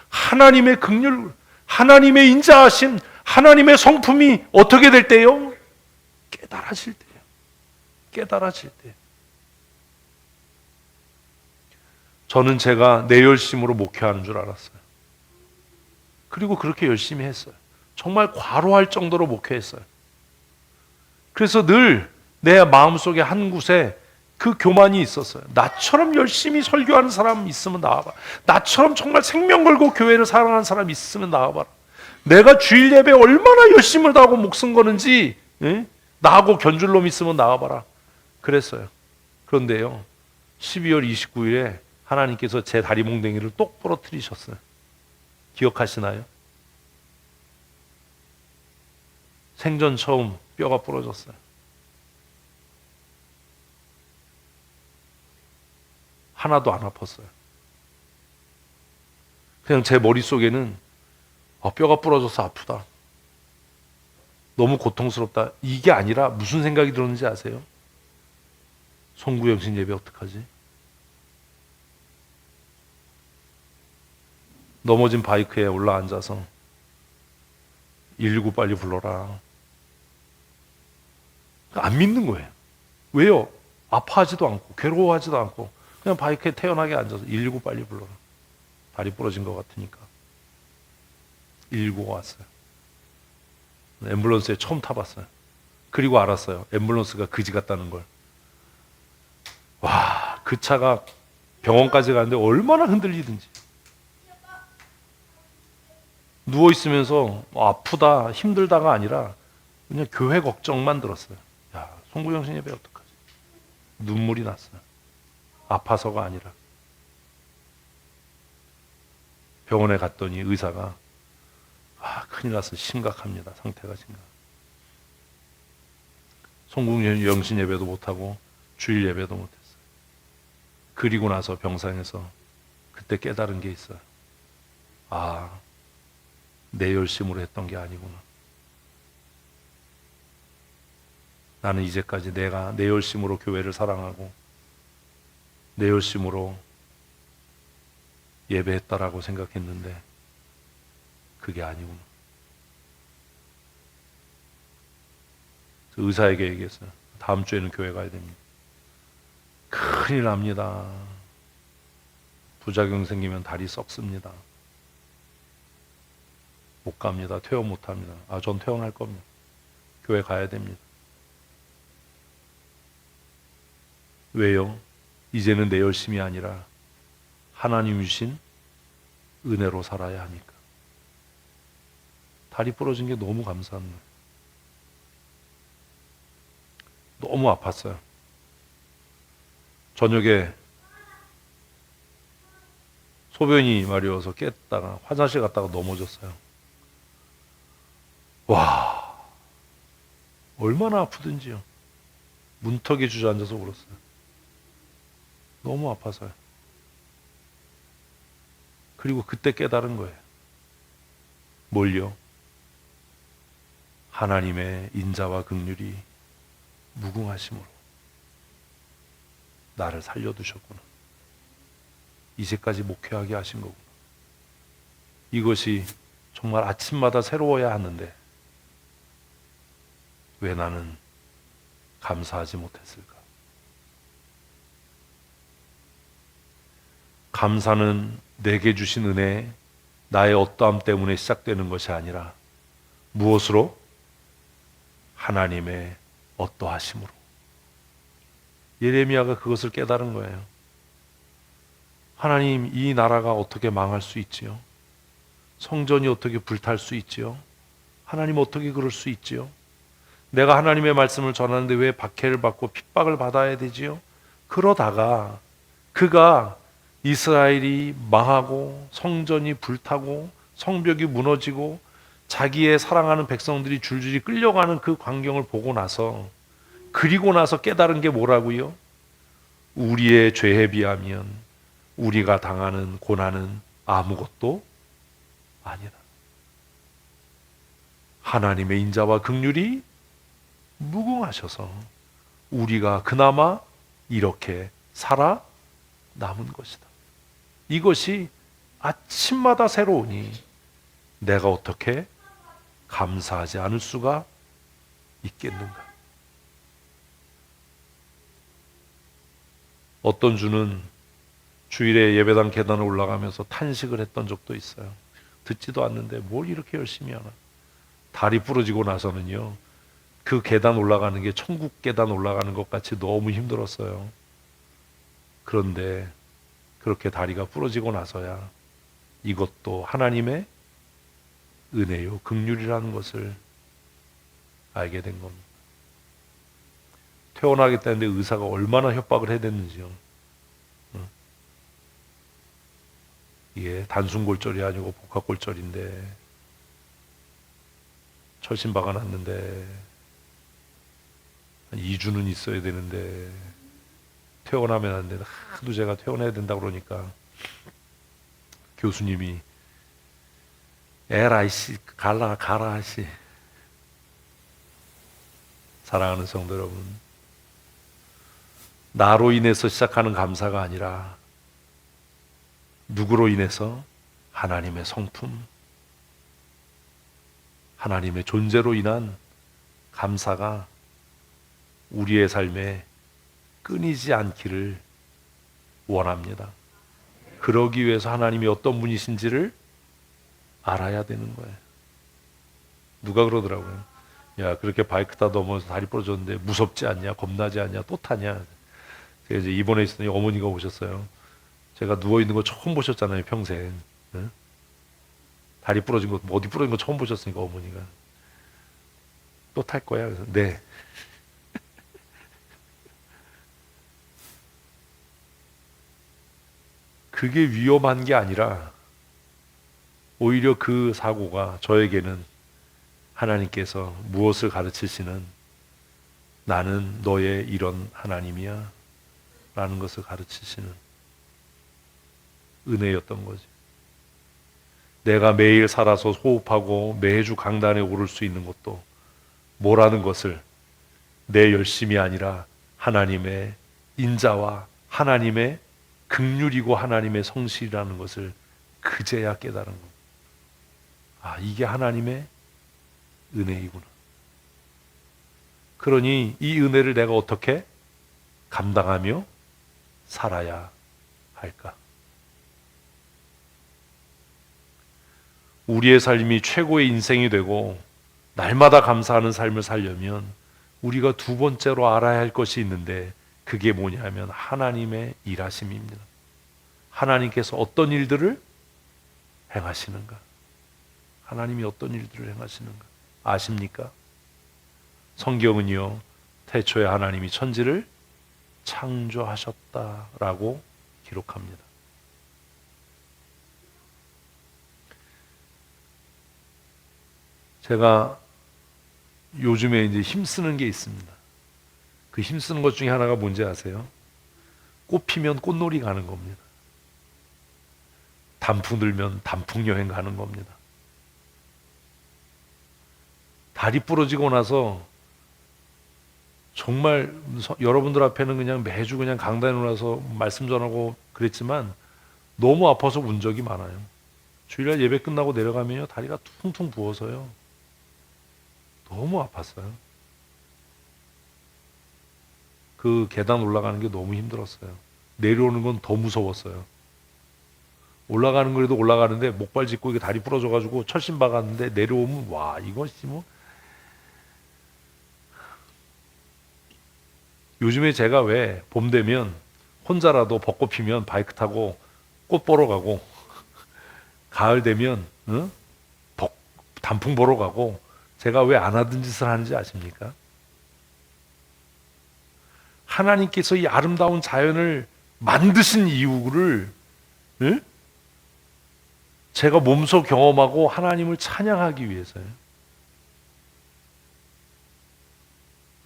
하나님의 긍휼, 하나님의 인자하심, 하나님의 성품이 어떻게 될 때요? 깨달아질 때요. 깨달아질 때. 저는 제가 내 열심으로 목회하는 줄 알았어요. 그리고 그렇게 열심히 했어요. 정말 과로할 정도로 목회했어요. 그래서 늘 내 마음속에 한 곳에 그 교만이 있었어요. 나처럼 열심히 설교하는 사람 있으면 나와봐. 나처럼 정말 생명 걸고 교회를 사랑하는 사람 있으면 나와봐라. 내가 주일 예배 얼마나 열심을 다하고 목숨 거는지 나하고 견줄 놈 있으면 나와봐라. 그랬어요. 그런데요, 12월 29일에 하나님께서 제 다리 몽댕이를 똑 부러뜨리셨어요. 기억하시나요? 생전 처음 뼈가 부러졌어요. 하나도 안 아팠어요. 그냥 제 머릿속에는 뼈가 부러져서 아프다, 너무 고통스럽다, 이게 아니라 무슨 생각이 들었는지 아세요? 송구영신 예배 어떡하지? 넘어진 바이크에 올라 앉아서 119 빨리 불러라. 안 믿는 거예요. 왜요? 아파하지도 않고 괴로워하지도 않고 그냥 바이크에 태연하게 앉아서 119 빨리 불러라. 다리 부러진 것 같으니까 119가 왔어요. 앰뷸런스에 처음 타봤어요. 그리고 알았어요. 앰뷸런스가 그지 같다는 걸. 와, 그 차가 병원까지 가는데 얼마나 흔들리든지. 누워있으면서 아프다 힘들다가 아니라 그냥 교회 걱정만 들었어요. 야, 송구영신 예배 어떡하지? 눈물이 났어요. 아파서가 아니라. 병원에 갔더니 의사가 큰일 났어. 심각합니다. 상태가 심각. 송구영신 예배도 못하고 주일 예배도 못했어요. 그리고 나서 병상에서 그때 깨달은 게 있어요. 내 열심으로 했던 게 아니구나. 나는 이제까지 내가 내 열심으로 교회를 사랑하고 내 열심으로 예배했다라고 생각했는데 그게 아니구나. 의사에게 얘기했어요. 다음 주에는 교회 가야 됩니다. 큰일 납니다. 부작용 생기면 다리 썩습니다. 못 갑니다. 퇴원 못 합니다. 전 퇴원할 겁니다. 교회 가야 됩니다. 왜요? 이제는 내 열심이 아니라 하나님 주신 은혜로 살아야 하니까. 다리 부러진 게 너무 감사한 거예요. 너무 아팠어요. 저녁에 소변이 마려워서 깼다가 화장실 갔다가 넘어졌어요. 와, 얼마나 아프든지요. 문턱에 주저앉아서 울었어요. 너무 아파서요. 그리고 그때 깨달은 거예요. 뭘요? 하나님의 인자와 긍휼이 무궁하심으로 나를 살려두셨구나. 이제까지 목회하게 하신 거구나. 이것이 정말 아침마다 새로워야 하는데 왜 나는 감사하지 못했을까? 감사는 내게 주신 은혜, 나의 어떠함 때문에 시작되는 것이 아니라 무엇으로? 하나님의 어떠하심으로. 예레미야가 그것을 깨달은 거예요. 하나님, 이 나라가 어떻게 망할 수 있지요? 성전이 어떻게 불탈 수 있지요? 하나님 어떻게 그럴 수 있지요? 내가 하나님의 말씀을 전하는데 왜 박해를 받고 핍박을 받아야 되지요? 그러다가 그가 이스라엘이 망하고 성전이 불타고 성벽이 무너지고 자기의 사랑하는 백성들이 줄줄이 끌려가는 그 광경을 보고 나서 그리고 나서 깨달은 게 뭐라고요? 우리의 죄에 비하면 우리가 당하는 고난은 아무것도 아니다. 하나님의 인자와 긍휼이 무궁하셔서 우리가 그나마 이렇게 살아 남은 것이다. 이것이 아침마다 새로우니 내가 어떻게 감사하지 않을 수가 있겠는가? 어떤 주는 주일에 예배당 계단을 올라가면서 탄식을 했던 적도 있어요. 듣지도 않는데 뭘 이렇게 열심히 하나. 다리 부러지고 나서는요, 그 계단 올라가는 게 천국 계단 올라가는 것 같이 너무 힘들었어요. 그런데 그렇게 다리가 부러지고 나서야 이것도 하나님의 은혜요, 긍휼이라는 것을 알게 된 겁니다. 퇴원하겠다는데 의사가 얼마나 협박을 해댔는지요. 이게 단순골절이 아니고 복합골절인데 철심 박아놨는데 한 2주는 있어야 되는데 퇴원하면 안 되나. 하도 제가 퇴원해야 된다 그러니까 교수님이 에라이 씨 가라 씨. 사랑하는 성도 여러분, 나로 인해서 시작하는 감사가 아니라 누구로 인해서? 하나님의 성품, 하나님의 존재로 인한 감사가 우리의 삶에 끊이지 않기를 원합니다. 그러기 위해서 하나님이 어떤 분이신지를 알아야 되는 거예요. 누가 그러더라고요. 야, 그렇게 바이크 타 넘어서 다리 부러졌는데 무섭지 않냐? 겁나지 않냐? 또 타냐? 제가 이제 입원해 있으니 어머니가 오셨어요. 제가 누워 있는 거 처음 보셨잖아요, 평생. 응? 다리 부러진 거, 어디 부러진 거 처음 보셨으니까 어머니가. 또 탈 거야? 그래서 네. 그게 위험한 게 아니라 오히려 그 사고가 저에게는 하나님께서 무엇을 가르치시는, 나는 너의 이런 하나님이야 라는 것을 가르치시는 은혜였던 거지. 내가 매일 살아서 호흡하고 매주 강단에 오를 수 있는 것도 뭐라는 것을 내 열심이 아니라 하나님의 인자와 하나님의 긍휼이고 하나님의 성실이라는 것을 그제야 깨달은 겁니다. 아, 이게 하나님의 은혜이구나. 그러니 이 은혜를 내가 어떻게 감당하며 살아야 할까? 우리의 삶이 최고의 인생이 되고 날마다 감사하는 삶을 살려면 우리가 두 번째로 알아야 할 것이 있는데, 그게 뭐냐면 하나님의 일하심입니다. 하나님께서 어떤 일들을 행하시는가? 하나님이 어떤 일들을 행하시는가? 아십니까? 성경은요, 태초에 하나님이 천지를 창조하셨다라고 기록합니다. 제가 요즘에 이제 힘쓰는 게 있습니다. 그 힘쓰는 것 중에 하나가 뭔지 아세요? 꽃 피면 꽃놀이 가는 겁니다. 단풍 들면 단풍 여행 가는 겁니다. 다리 부러지고 나서 정말 여러분들 앞에는 그냥 매주 그냥 강단에 올라서 말씀 전하고 그랬지만 너무 아파서 운 적이 많아요. 주일날 예배 끝나고 내려가면요, 다리가 퉁퉁 부어서요. 너무 아팠어요. 그 계단 올라가는 게 너무 힘들었어요. 내려오는 건 더 무서웠어요. 올라가는 거라도 올라가는데 목발 짚고 이게 다리 부러져가지고 철심 박았는데 내려오면 와, 이것이 뭐. 요즘에 제가 왜 봄 되면 혼자라도 벚꽃 피면 바이크 타고 꽃 보러 가고, 가을 되면 단풍 보러 가고, 제가 왜 안 하던 짓을 하는지 아십니까? 하나님께서 이 아름다운 자연을 만드신 이유를 제가 몸소 경험하고 하나님을 찬양하기 위해서요.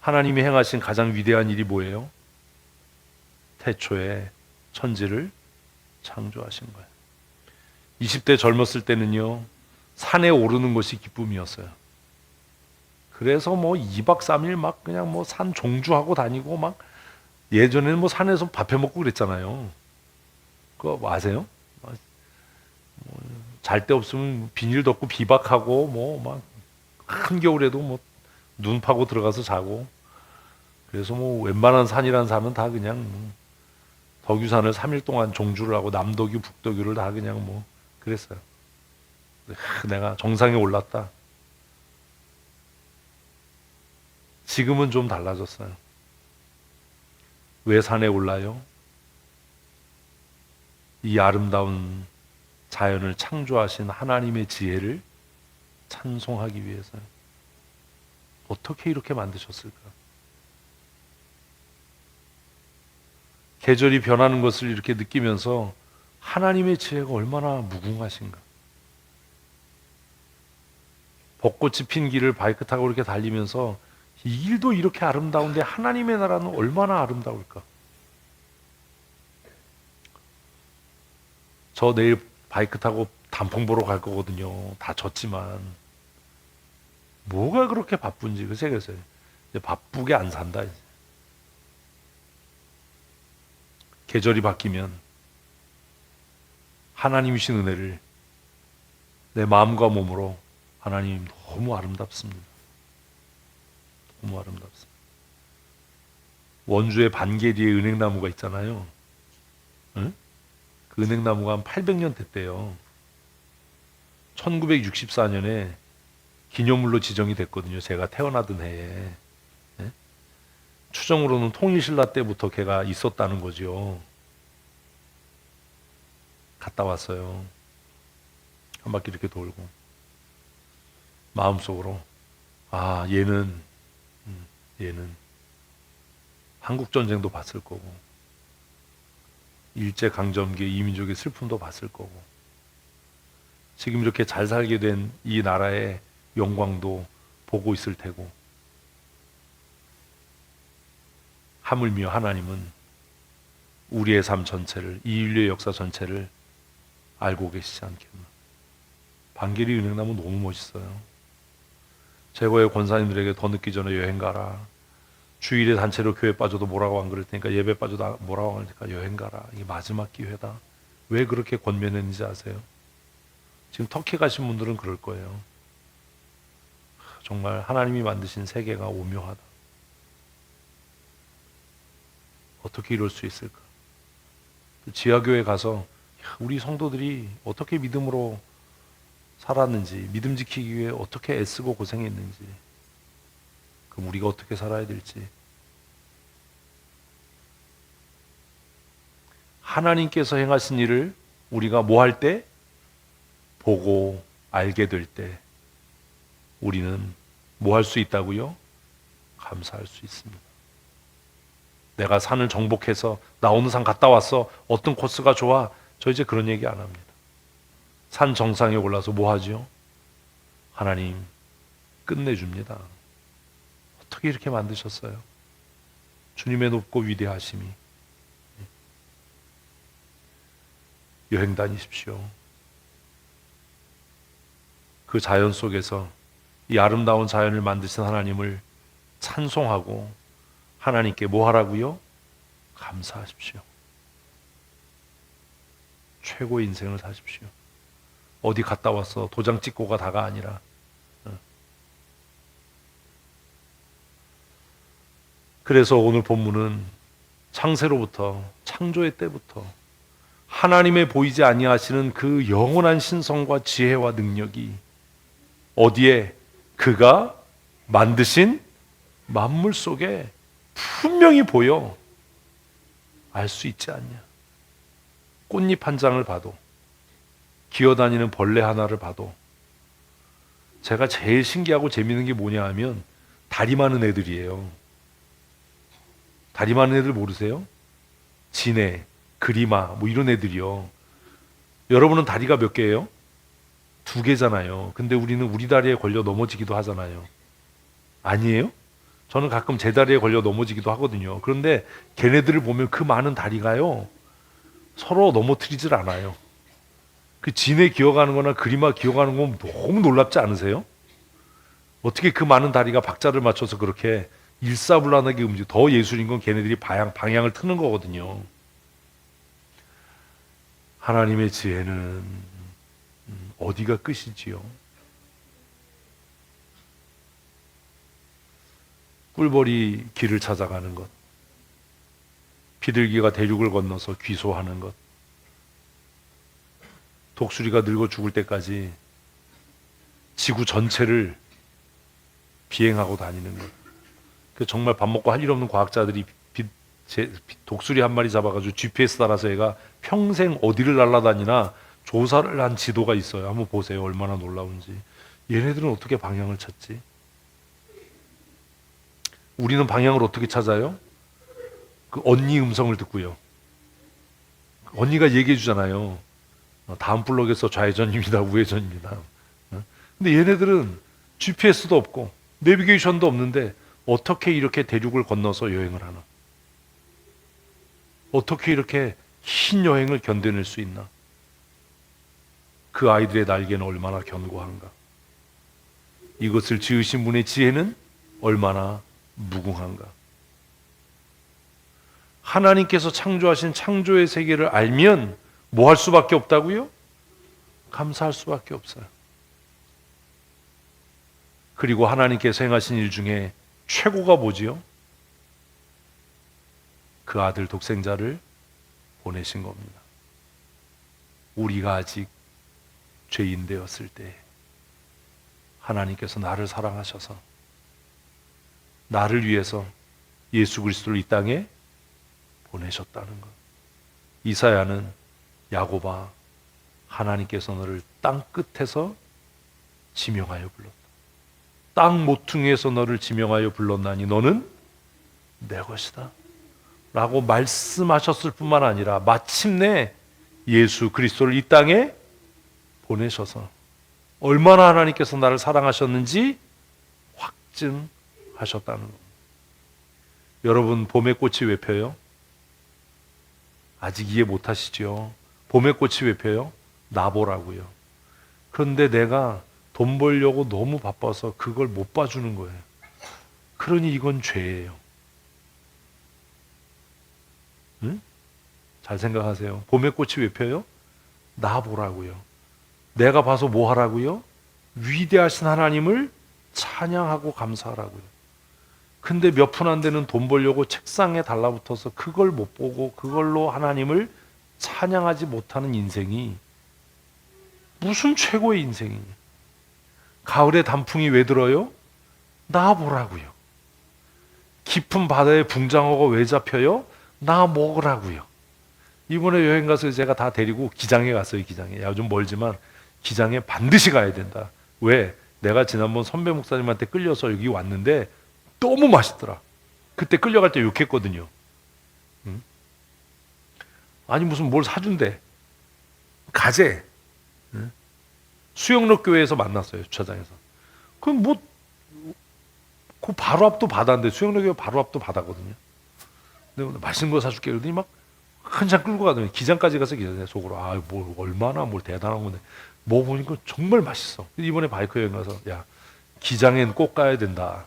하나님이 행하신 가장 위대한 일이 뭐예요? 태초에 천지를 창조하신 거예요. 20대 젊었을 때는요, 산에 오르는 것이 기쁨이었어요. 그래서 뭐 2박 3일 막 그냥 뭐 산 종주하고 다니고, 막 예전에는 뭐 산에서 밥해 먹고 그랬잖아요. 그거 아세요? 잘 데 없으면 비닐 덮고 비박하고, 뭐 막 한겨울에도 뭐 눈 파고 들어가서 자고. 그래서 뭐 웬만한 산이란 산은 다 그냥 덕유산을 3일 동안 종주를 하고 남덕유 북덕유를 다 그냥 뭐 그랬어요. 내가 정상에 올랐다. 지금은 좀 달라졌어요. 왜 산에 올라요? 이 아름다운 자연을 창조하신 하나님의 지혜를 찬송하기 위해서요. 어떻게 이렇게 만드셨을까? 계절이 변하는 것을 이렇게 느끼면서 하나님의 지혜가 얼마나 무궁하신가. 벚꽃이 핀 길을 바이크 타고 이렇게 달리면서 이 길도 이렇게 아름다운데 하나님의 나라는 얼마나 아름다울까. 저 내일 바이크 타고 단풍 보러 갈 거거든요. 다 졌지만 뭐가 그렇게 바쁜지. 그래서 이제 바쁘게 안 산다. 이제. 계절이 바뀌면 하나님이신 은혜를 내 마음과 몸으로 하나님 너무 아름답습니다. 너무 아름답습니다. 원주에 반개리의 은행나무가 있잖아요. 응? 그 은행나무가 한 800년 됐대요. 1964년에 기념물로 지정이 됐거든요. 제가 태어나던 해에. 예? 추정으로는 통일신라 때부터 걔가 있었다는 거죠. 갔다 왔어요. 한 바퀴 이렇게 돌고 마음속으로 아 얘는 한국전쟁도 봤을 거고 일제강점기의 이민족의 슬픔도 봤을 거고 지금 이렇게 잘 살게 된 이 나라의 영광도 보고 있을 테고 하물며 하나님은 우리의 삶 전체를 이 인류의 역사 전체를 알고 계시지 않겠나. 반길이 은행나무 너무 멋있어요. 최고의 권사님들에게 더 늦기 전에 여행 가라. 주일에 단체로 교회 빠져도 뭐라고 안 그럴 테니까 예배 빠져도 뭐라고 안 하니까 여행 가라. 이게 마지막 기회다. 왜 그렇게 권면했는지 아세요? 지금 터키 가신 분들은 그럴 거예요. 정말 하나님이 만드신 세계가 오묘하다. 어떻게 이럴 수 있을까? 지하교회 가서 우리 성도들이 어떻게 믿음으로 살았는지, 믿음 지키기 위해 어떻게 애쓰고 고생했는지, 그럼 우리가 어떻게 살아야 될지. 하나님께서 행하신 일을 우리가 뭐 할 때? 보고 알게 될 때 우리는 뭐 할 수 있다고요? 감사할 수 있습니다. 내가 산을 정복해서 나 어느 산 갔다 왔어. 어떤 코스가 좋아. 저 이제 그런 얘기 안 합니다. 산 정상에 올라서 뭐 하죠? 하나님 끝내줍니다. 어떻게 이렇게 만드셨어요? 주님의 높고 위대하심이. 여행 다니십시오. 그 자연 속에서 이 아름다운 자연을 만드신 하나님을 찬송하고 하나님께 뭐 하라고요? 감사하십시오. 최고의 인생을 사십시오. 어디 갔다 왔어 도장 찍고가 다가 아니라 그래서 오늘 본문은 창세로부터 창조의 때부터 하나님의 보이지 아니하시는 그 영원한 신성과 지혜와 능력이 어디에? 그가 만드신 만물 속에 분명히 보여. 알 수 있지 않냐? 꽃잎 한 장을 봐도, 기어다니는 벌레 하나를 봐도 제가 제일 신기하고 재밌는 게 뭐냐 하면 다리 많은 애들이에요. 다리 많은 애들 모르세요? 진해, 그리마 뭐 이런 애들이요. 여러분은 다리가 몇 개예요? 2개잖아요. 근데 우리는 우리 다리에 걸려 넘어지기도 하잖아요. 아니에요? 저는 가끔 제 다리에 걸려 넘어지기도 하거든요. 그런데 걔네들을 보면 그 많은 다리가요 서로 넘어뜨리질 않아요. 그 진해 기어가는 거나 그리마 기어가는 건 너무 놀랍지 않으세요? 어떻게 그 많은 다리가 박자를 맞춰서 그렇게 일사불란하게 움직여. 더 예술인 건 걔네들이 방향을 트는 거거든요. 하나님의 지혜는 어디가 끝이지요? 꿀벌이 길을 찾아가는 것, 비둘기가 대륙을 건너서 귀소하는 것, 독수리가 늙어 죽을 때까지 지구 전체를 비행하고 다니는 것. 정말 밥 먹고 할 일 없는 과학자들이 독수리 한 마리 잡아가지고 GPS 따라서 얘가 평생 어디를 날아다니나 조사를 한 지도가 있어요. 한번 보세요. 얼마나 놀라운지. 얘네들은 어떻게 방향을 찾지? 우리는 방향을 어떻게 찾아요? 그 언니 음성을 듣고요. 언니가 얘기해 주잖아요. 다음 블록에서 좌회전입니다. 우회전입니다. 근데 얘네들은 GPS도 없고 내비게이션도 없는데 어떻게 이렇게 대륙을 건너서 여행을 하나? 어떻게 이렇게 긴 여행을 견뎌낼 수 있나? 그 아이들의 날개는 얼마나 견고한가? 이것을 지으신 분의 지혜는 얼마나 무궁한가? 하나님께서 창조하신 창조의 세계를 알면 뭐 할 수밖에 없다고요? 감사할 수밖에 없어요. 그리고 하나님께서 행하신 일 중에 최고가 뭐지요? 그 아들 독생자를 보내신 겁니다. 우리가 아직 죄인 되었을 때 하나님께서 나를 사랑하셔서 나를 위해서 예수 그리스도를 이 땅에 보내셨다는 것. 이사야는 야곱아, 하나님께서 너를 땅 끝에서 지명하여 불렀다. 땅 모퉁이에서 너를 지명하여 불렀나니 너는 내 것이다 라고 말씀하셨을 뿐만 아니라 마침내 예수 그리스도를 이 땅에 보내셔서 얼마나 하나님께서 나를 사랑하셨는지 확증하셨다는 겁니다. 여러분, 봄의 꽃이 왜 펴요? 아직 이해 못 하시죠? 봄의 꽃이 왜 펴요? 나보라고요. 그런데 내가 돈 벌려고 너무 바빠서 그걸 못 봐주는 거예요. 그러니 이건 죄예요. 응? 잘 생각하세요. 봄의 꽃이 왜 펴요? 나 보라고요. 내가 봐서 뭐 하라고요? 위대하신 하나님을 찬양하고 감사하라고요. 근데 몇 푼 안 되는 돈 벌려고 책상에 달라붙어서 그걸 못 보고 그걸로 하나님을 찬양하지 못하는 인생이 무슨 최고의 인생이냐. 가을에 단풍이 왜 들어요? 나 보라고요. 깊은 바다에 붕장어가 왜 잡혀요? 나 먹으라고요. 이번에 여행 가서 제가 다 데리고 기장에 갔어요. 기장에. 야, 좀 멀지만 기장에 반드시 가야 된다. 왜? 내가 지난번 선배 목사님한테 끌려서 여기 왔는데 너무 맛있더라. 그때 끌려갈 때 욕했거든요. 응? 아니 무슨 뭘 사준대. 가재. 응? 수영록 교회에서 만났어요. 주차장에서. 그럼 뭐 그 바로 앞도 바다인데 수영록 교회 바로 앞도 바다거든요. 근데 맛있는 거 사줄게 그러더니 막 한참 끌고 가더니 기장까지 가서 기다려. 속으로 뭘 얼마나 뭘 대단한 건데 먹어보니까 정말 맛있어. 이번에 바이크 여행 가서 야 기장엔 꼭 가야 된다.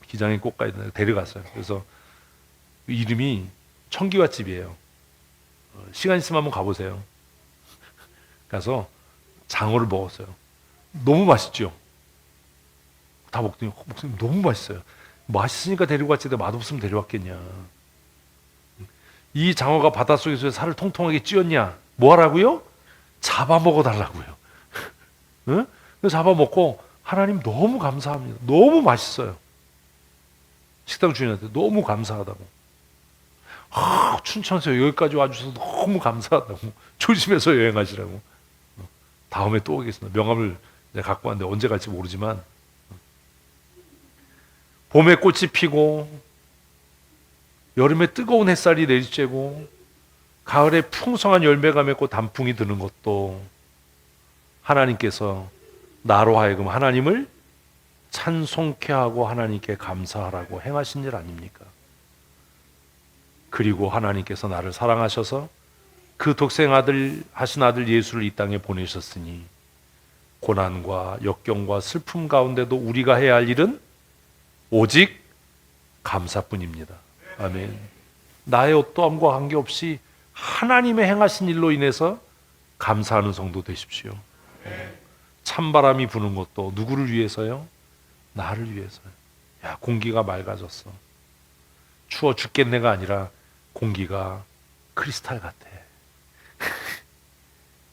기장엔 꼭 가야 된다. 데려갔어요. 그래서 이름이 청기와집이에요. 시간 있으면 한번 가보세요. 가서 장어를 먹었어요. 너무 맛있죠. 다 먹더니 목사님 너무 맛있어요. 맛있으니까 데리고 왔지 내가 맛없으면 데려왔겠냐. 이 장어가 바닷속에서 살을 통통하게 찧었냐. 뭐 하라고요? 잡아먹어 달라고요. 응? 그래서 잡아먹고 하나님 너무 감사합니다. 너무 맛있어요. 식당 주인한테 너무 감사하다고. 춘천에서 여기까지 와주셔서 너무 감사하다고. 조심해서 여행하시라고. 다음에 또 오겠습니다. 명함을 내가 갖고 왔는데 언제 갈지 모르지만 봄에 꽃이 피고 여름에 뜨거운 햇살이 내리쬐고 가을에 풍성한 열매가 맺고 단풍이 드는 것도 하나님께서 나로 하여금 하나님을 찬송케 하고 하나님께 감사하라고 행하신 일 아닙니까? 그리고 하나님께서 나를 사랑하셔서 그 독생아들 하신 아들 예수를 이 땅에 보내셨으니 고난과 역경과 슬픔 가운데도 우리가 해야 할 일은 오직 감사뿐입니다. 아멘. 나의 어떠함과 관계없이 하나님의 행하신 일로 인해서 감사하는 성도 되십시오. 찬바람이 부는 것도 누구를 위해서요? 나를 위해서요. 야, 공기가 맑아졌어. 추워 죽겠네가 아니라 공기가 크리스탈 같아.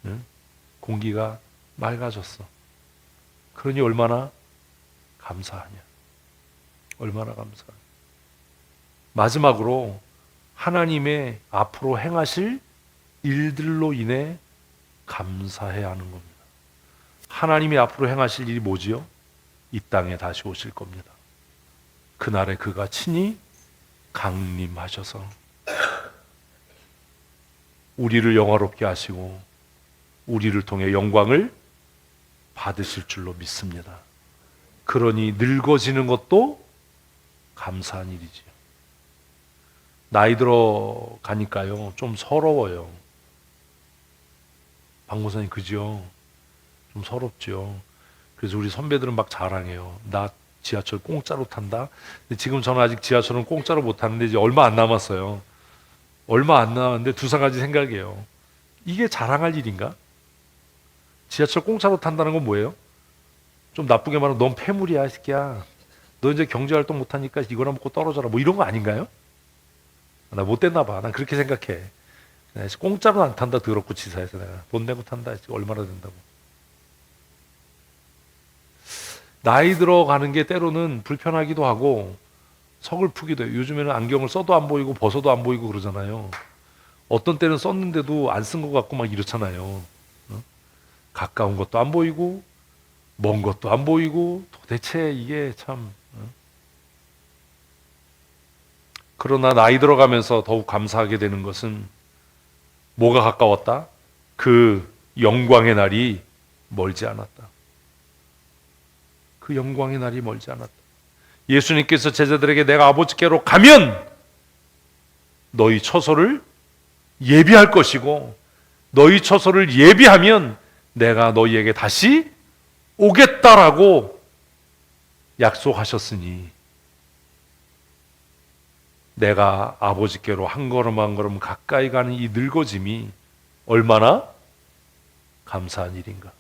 응? 공기가 맑아졌어. 그러니 얼마나 감사하냐. 얼마나 감사하냐. 마지막으로 하나님의 앞으로 행하실 일들로 인해 감사해야 하는 겁니다. 하나님이 앞으로 행하실 일이 뭐지요? 이 땅에 다시 오실 겁니다. 그날에 그가 친히 강림하셔서 우리를 영화롭게 하시고 우리를 통해 영광을 받으실 줄로 믿습니다. 그러니 늙어지는 것도 감사한 일이지요. 나이 들어 가니까요 좀 서러워요. 박목사님 그죠? 좀 서럽죠. 그래서 우리 선배들은 막 자랑해요. 나 지하철 공짜로 탄다. 근데 지금 저는 아직 지하철은 공짜로 못 타는데 이제 얼마 안 남았어요. 얼마 안 남았는데 두 가지 생각이에요. 이게 자랑할 일인가? 지하철 공짜로 탄다는 건 뭐예요? 좀 나쁘게 말하면 넌 폐물이야, 이 새끼야. 너 이제 경제활동 못하니까 이거나 먹고 떨어져라. 뭐 이런 거 아닌가요? 나 못됐나 봐. 난 그렇게 생각해. 공짜로 안 탄다, 더럽고 지사에서 내가. 돈 내고 탄다, 얼마나 된다고. 나이 들어가는 게 때로는 불편하기도 하고 서글프기도 해요. 요즘에는 안경을 써도 안 보이고 벗어도 안 보이고 그러잖아요. 어떤 때는 썼는데도 안 쓴 것 같고 막 이렇잖아요. 가까운 것도 안 보이고 먼 것도 안 보이고 도대체 이게 참. 그러나 나이 들어가면서 더욱 감사하게 되는 것은 뭐가 가까웠다? 그 영광의 날이 멀지 않았다. 그 영광의 날이 멀지 않았다. 예수님께서 제자들에게 내가 아버지께로 가면 너희 처소를 예비할 것이고 너희 처소를 예비하면 내가 너희에게 다시 오겠다라고 약속하셨으니 내가 아버지께로 한 걸음 한 걸음 가까이 가는 이 늙어짐이 얼마나 감사한 일인가.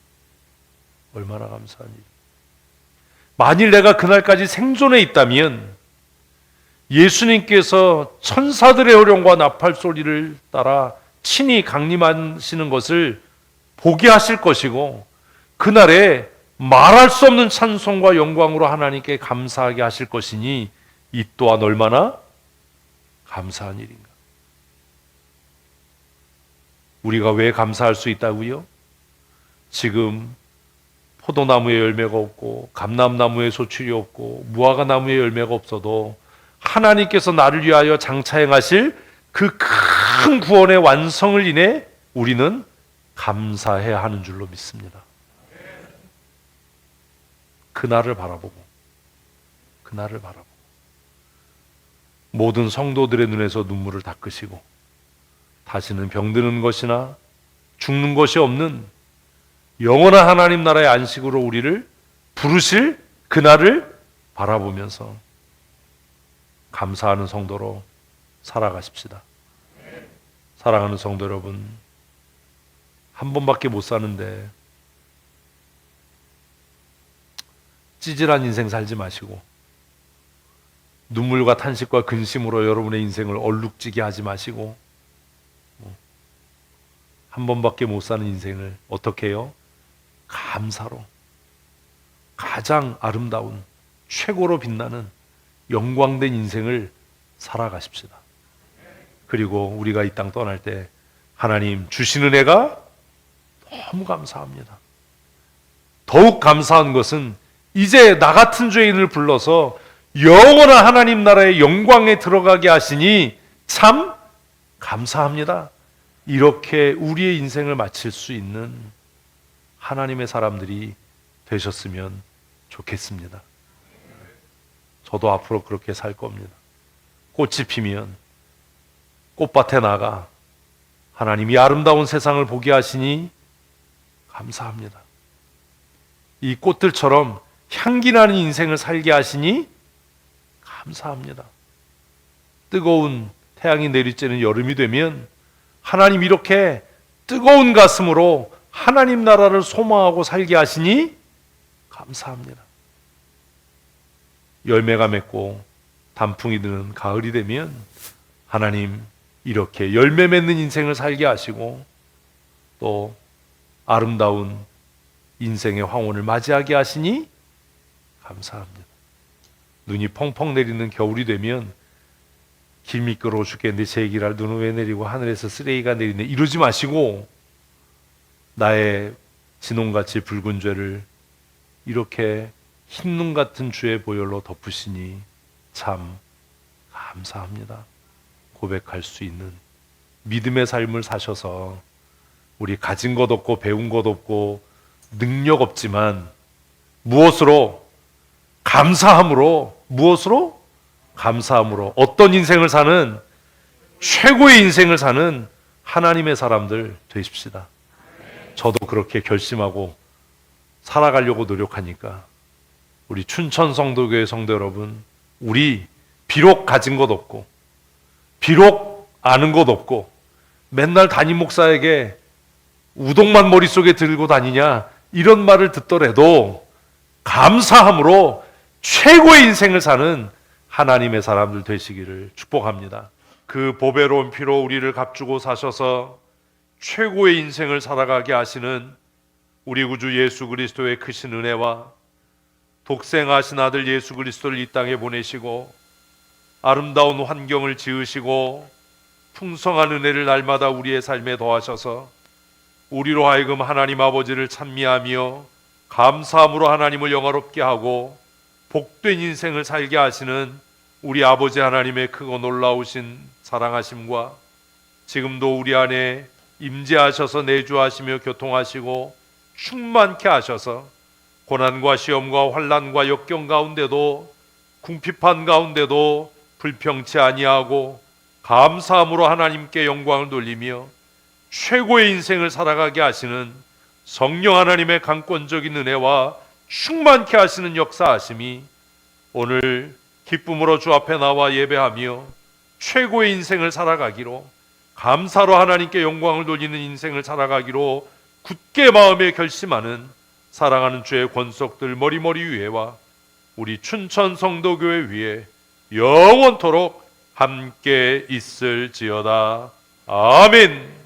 얼마나 감사한 일. 만일 내가 그날까지 생존해 있다면 예수님께서 천사들의 호령과 나팔 소리를 따라 친히 강림하시는 것을 보게 하실 것이고 그날에 말할 수 없는 찬송과 영광으로 하나님께 감사하게 하실 것이니 이 또한 얼마나 감사한 일인가. 우리가 왜 감사할 수 있다고요? 지금 포도나무에 열매가 없고 감람나무에 소출이 없고 무화과나무에 열매가 없어도 하나님께서 나를 위하여 장차 행하실 그 큰 구원의 완성을 인해 우리는 감사해야 하는 줄로 믿습니다. 그날을 바라보고 모든 성도들의 눈에서 눈물을 닦으시고 다시는 병드는 것이나 죽는 것이 없는 영원한 하나님 나라의 안식으로 우리를 부르실 그날을 바라보면서 감사하는 성도로 살아가십시다. 사랑하는 성도 여러분, 한 번밖에 못 사는데 찌질한 인생 살지 마시고 눈물과 탄식과 근심으로 여러분의 인생을 얼룩지게 하지 마시고 한 번밖에 못 사는 인생을 어떻게 해요? 감사로 가장 아름다운 최고로 빛나는 영광된 인생을 살아가십시다. 그리고 우리가 이 땅 떠날 때 하나님 주시는 은혜가 너무 감사합니다. 더욱 감사한 것은 이제 나 같은 죄인을 불러서 영원한 하나님 나라의 영광에 들어가게 하시니 참 감사합니다. 이렇게 우리의 인생을 마칠 수 있는 하나님의 사람들이 되셨으면 좋겠습니다. 저도 앞으로 그렇게 살 겁니다. 꽃이 피면 꽃밭에 나가 하나님이 아름다운 세상을 보게 하시니 감사합니다. 이 꽃들처럼 향기 나는 인생을 살게 하시니 감사합니다. 뜨거운 태양이 내리쬐는 여름이 되면 하나님 이렇게 뜨거운 가슴으로 하나님 나라를 소망하고 살게 하시니 감사합니다. 열매가 맺고 단풍이 드는 가을이 되면 하나님 이렇게 열매 맺는 인생을 살게 하시고 또 아름다운 인생의 황혼을 맞이하게 하시니 감사합니다. 눈이 펑펑 내리는 겨울이 되면 길 미끄러워 죽겠는데 제 길을 눈은 왜 내리고 하늘에서 쓰레기가 내리네 이러지 마시고 나의 진홍같이 붉은 죄를 이렇게 흰눈 같은 주의 보혈로 덮으시니 참 감사합니다. 고백할 수 있는 믿음의 삶을 사셔서 우리 가진 것 없고 배운 것 없고 능력 없지만 무엇으로? 감사함으로. 무엇으로? 감사함으로 어떤 인생을 사는 최고의 인생을 사는 하나님의 사람들 되십시다. 저도 그렇게 결심하고 살아가려고 노력하니까 우리 춘천 성도교회 성도 여러분, 우리 비록 가진 것 없고 비록 아는 것 없고 맨날 담임 목사에게 우동만 머릿속에 들고 다니냐 이런 말을 듣더라도 감사함으로 최고의 인생을 사는 하나님의 사람들 되시기를 축복합니다. 그 보배로운 피로 우리를 값주고 사셔서 최고의 인생을 살아가게 하시는 우리 구주 예수 그리스도의 크신 은혜와 독생하신 아들 예수 그리스도를 이 땅에 보내시고 아름다운 환경을 지으시고 풍성한 은혜를 날마다 우리의 삶에 더하셔서 우리로 하여금 하나님 아버지를 찬미하며 감사함으로 하나님을 영화롭게 하고 복된 인생을 살게 하시는 우리 아버지 하나님의 크고 놀라우신 사랑하심과 지금도 우리 안에 임재하셔서 내주하시며 교통하시고 충만케 하셔서 고난과 시험과 환난과 역경 가운데도 궁핍한 가운데도 불평치 아니하고 감사함으로 하나님께 영광을 돌리며 최고의 인생을 살아가게 하시는 성령 하나님의 강권적인 은혜와 충만케 하시는 역사하심이 오늘 기쁨으로 주 앞에 나와 예배하며 최고의 인생을 살아가기로, 감사로 하나님께 영광을 돌리는 인생을 살아가기로 굳게 마음에 결심하는 사랑하는 주의 권속들 머리머리 위에와 우리 춘천 성도교회 위에 영원토록 함께 있을지어다. 아멘.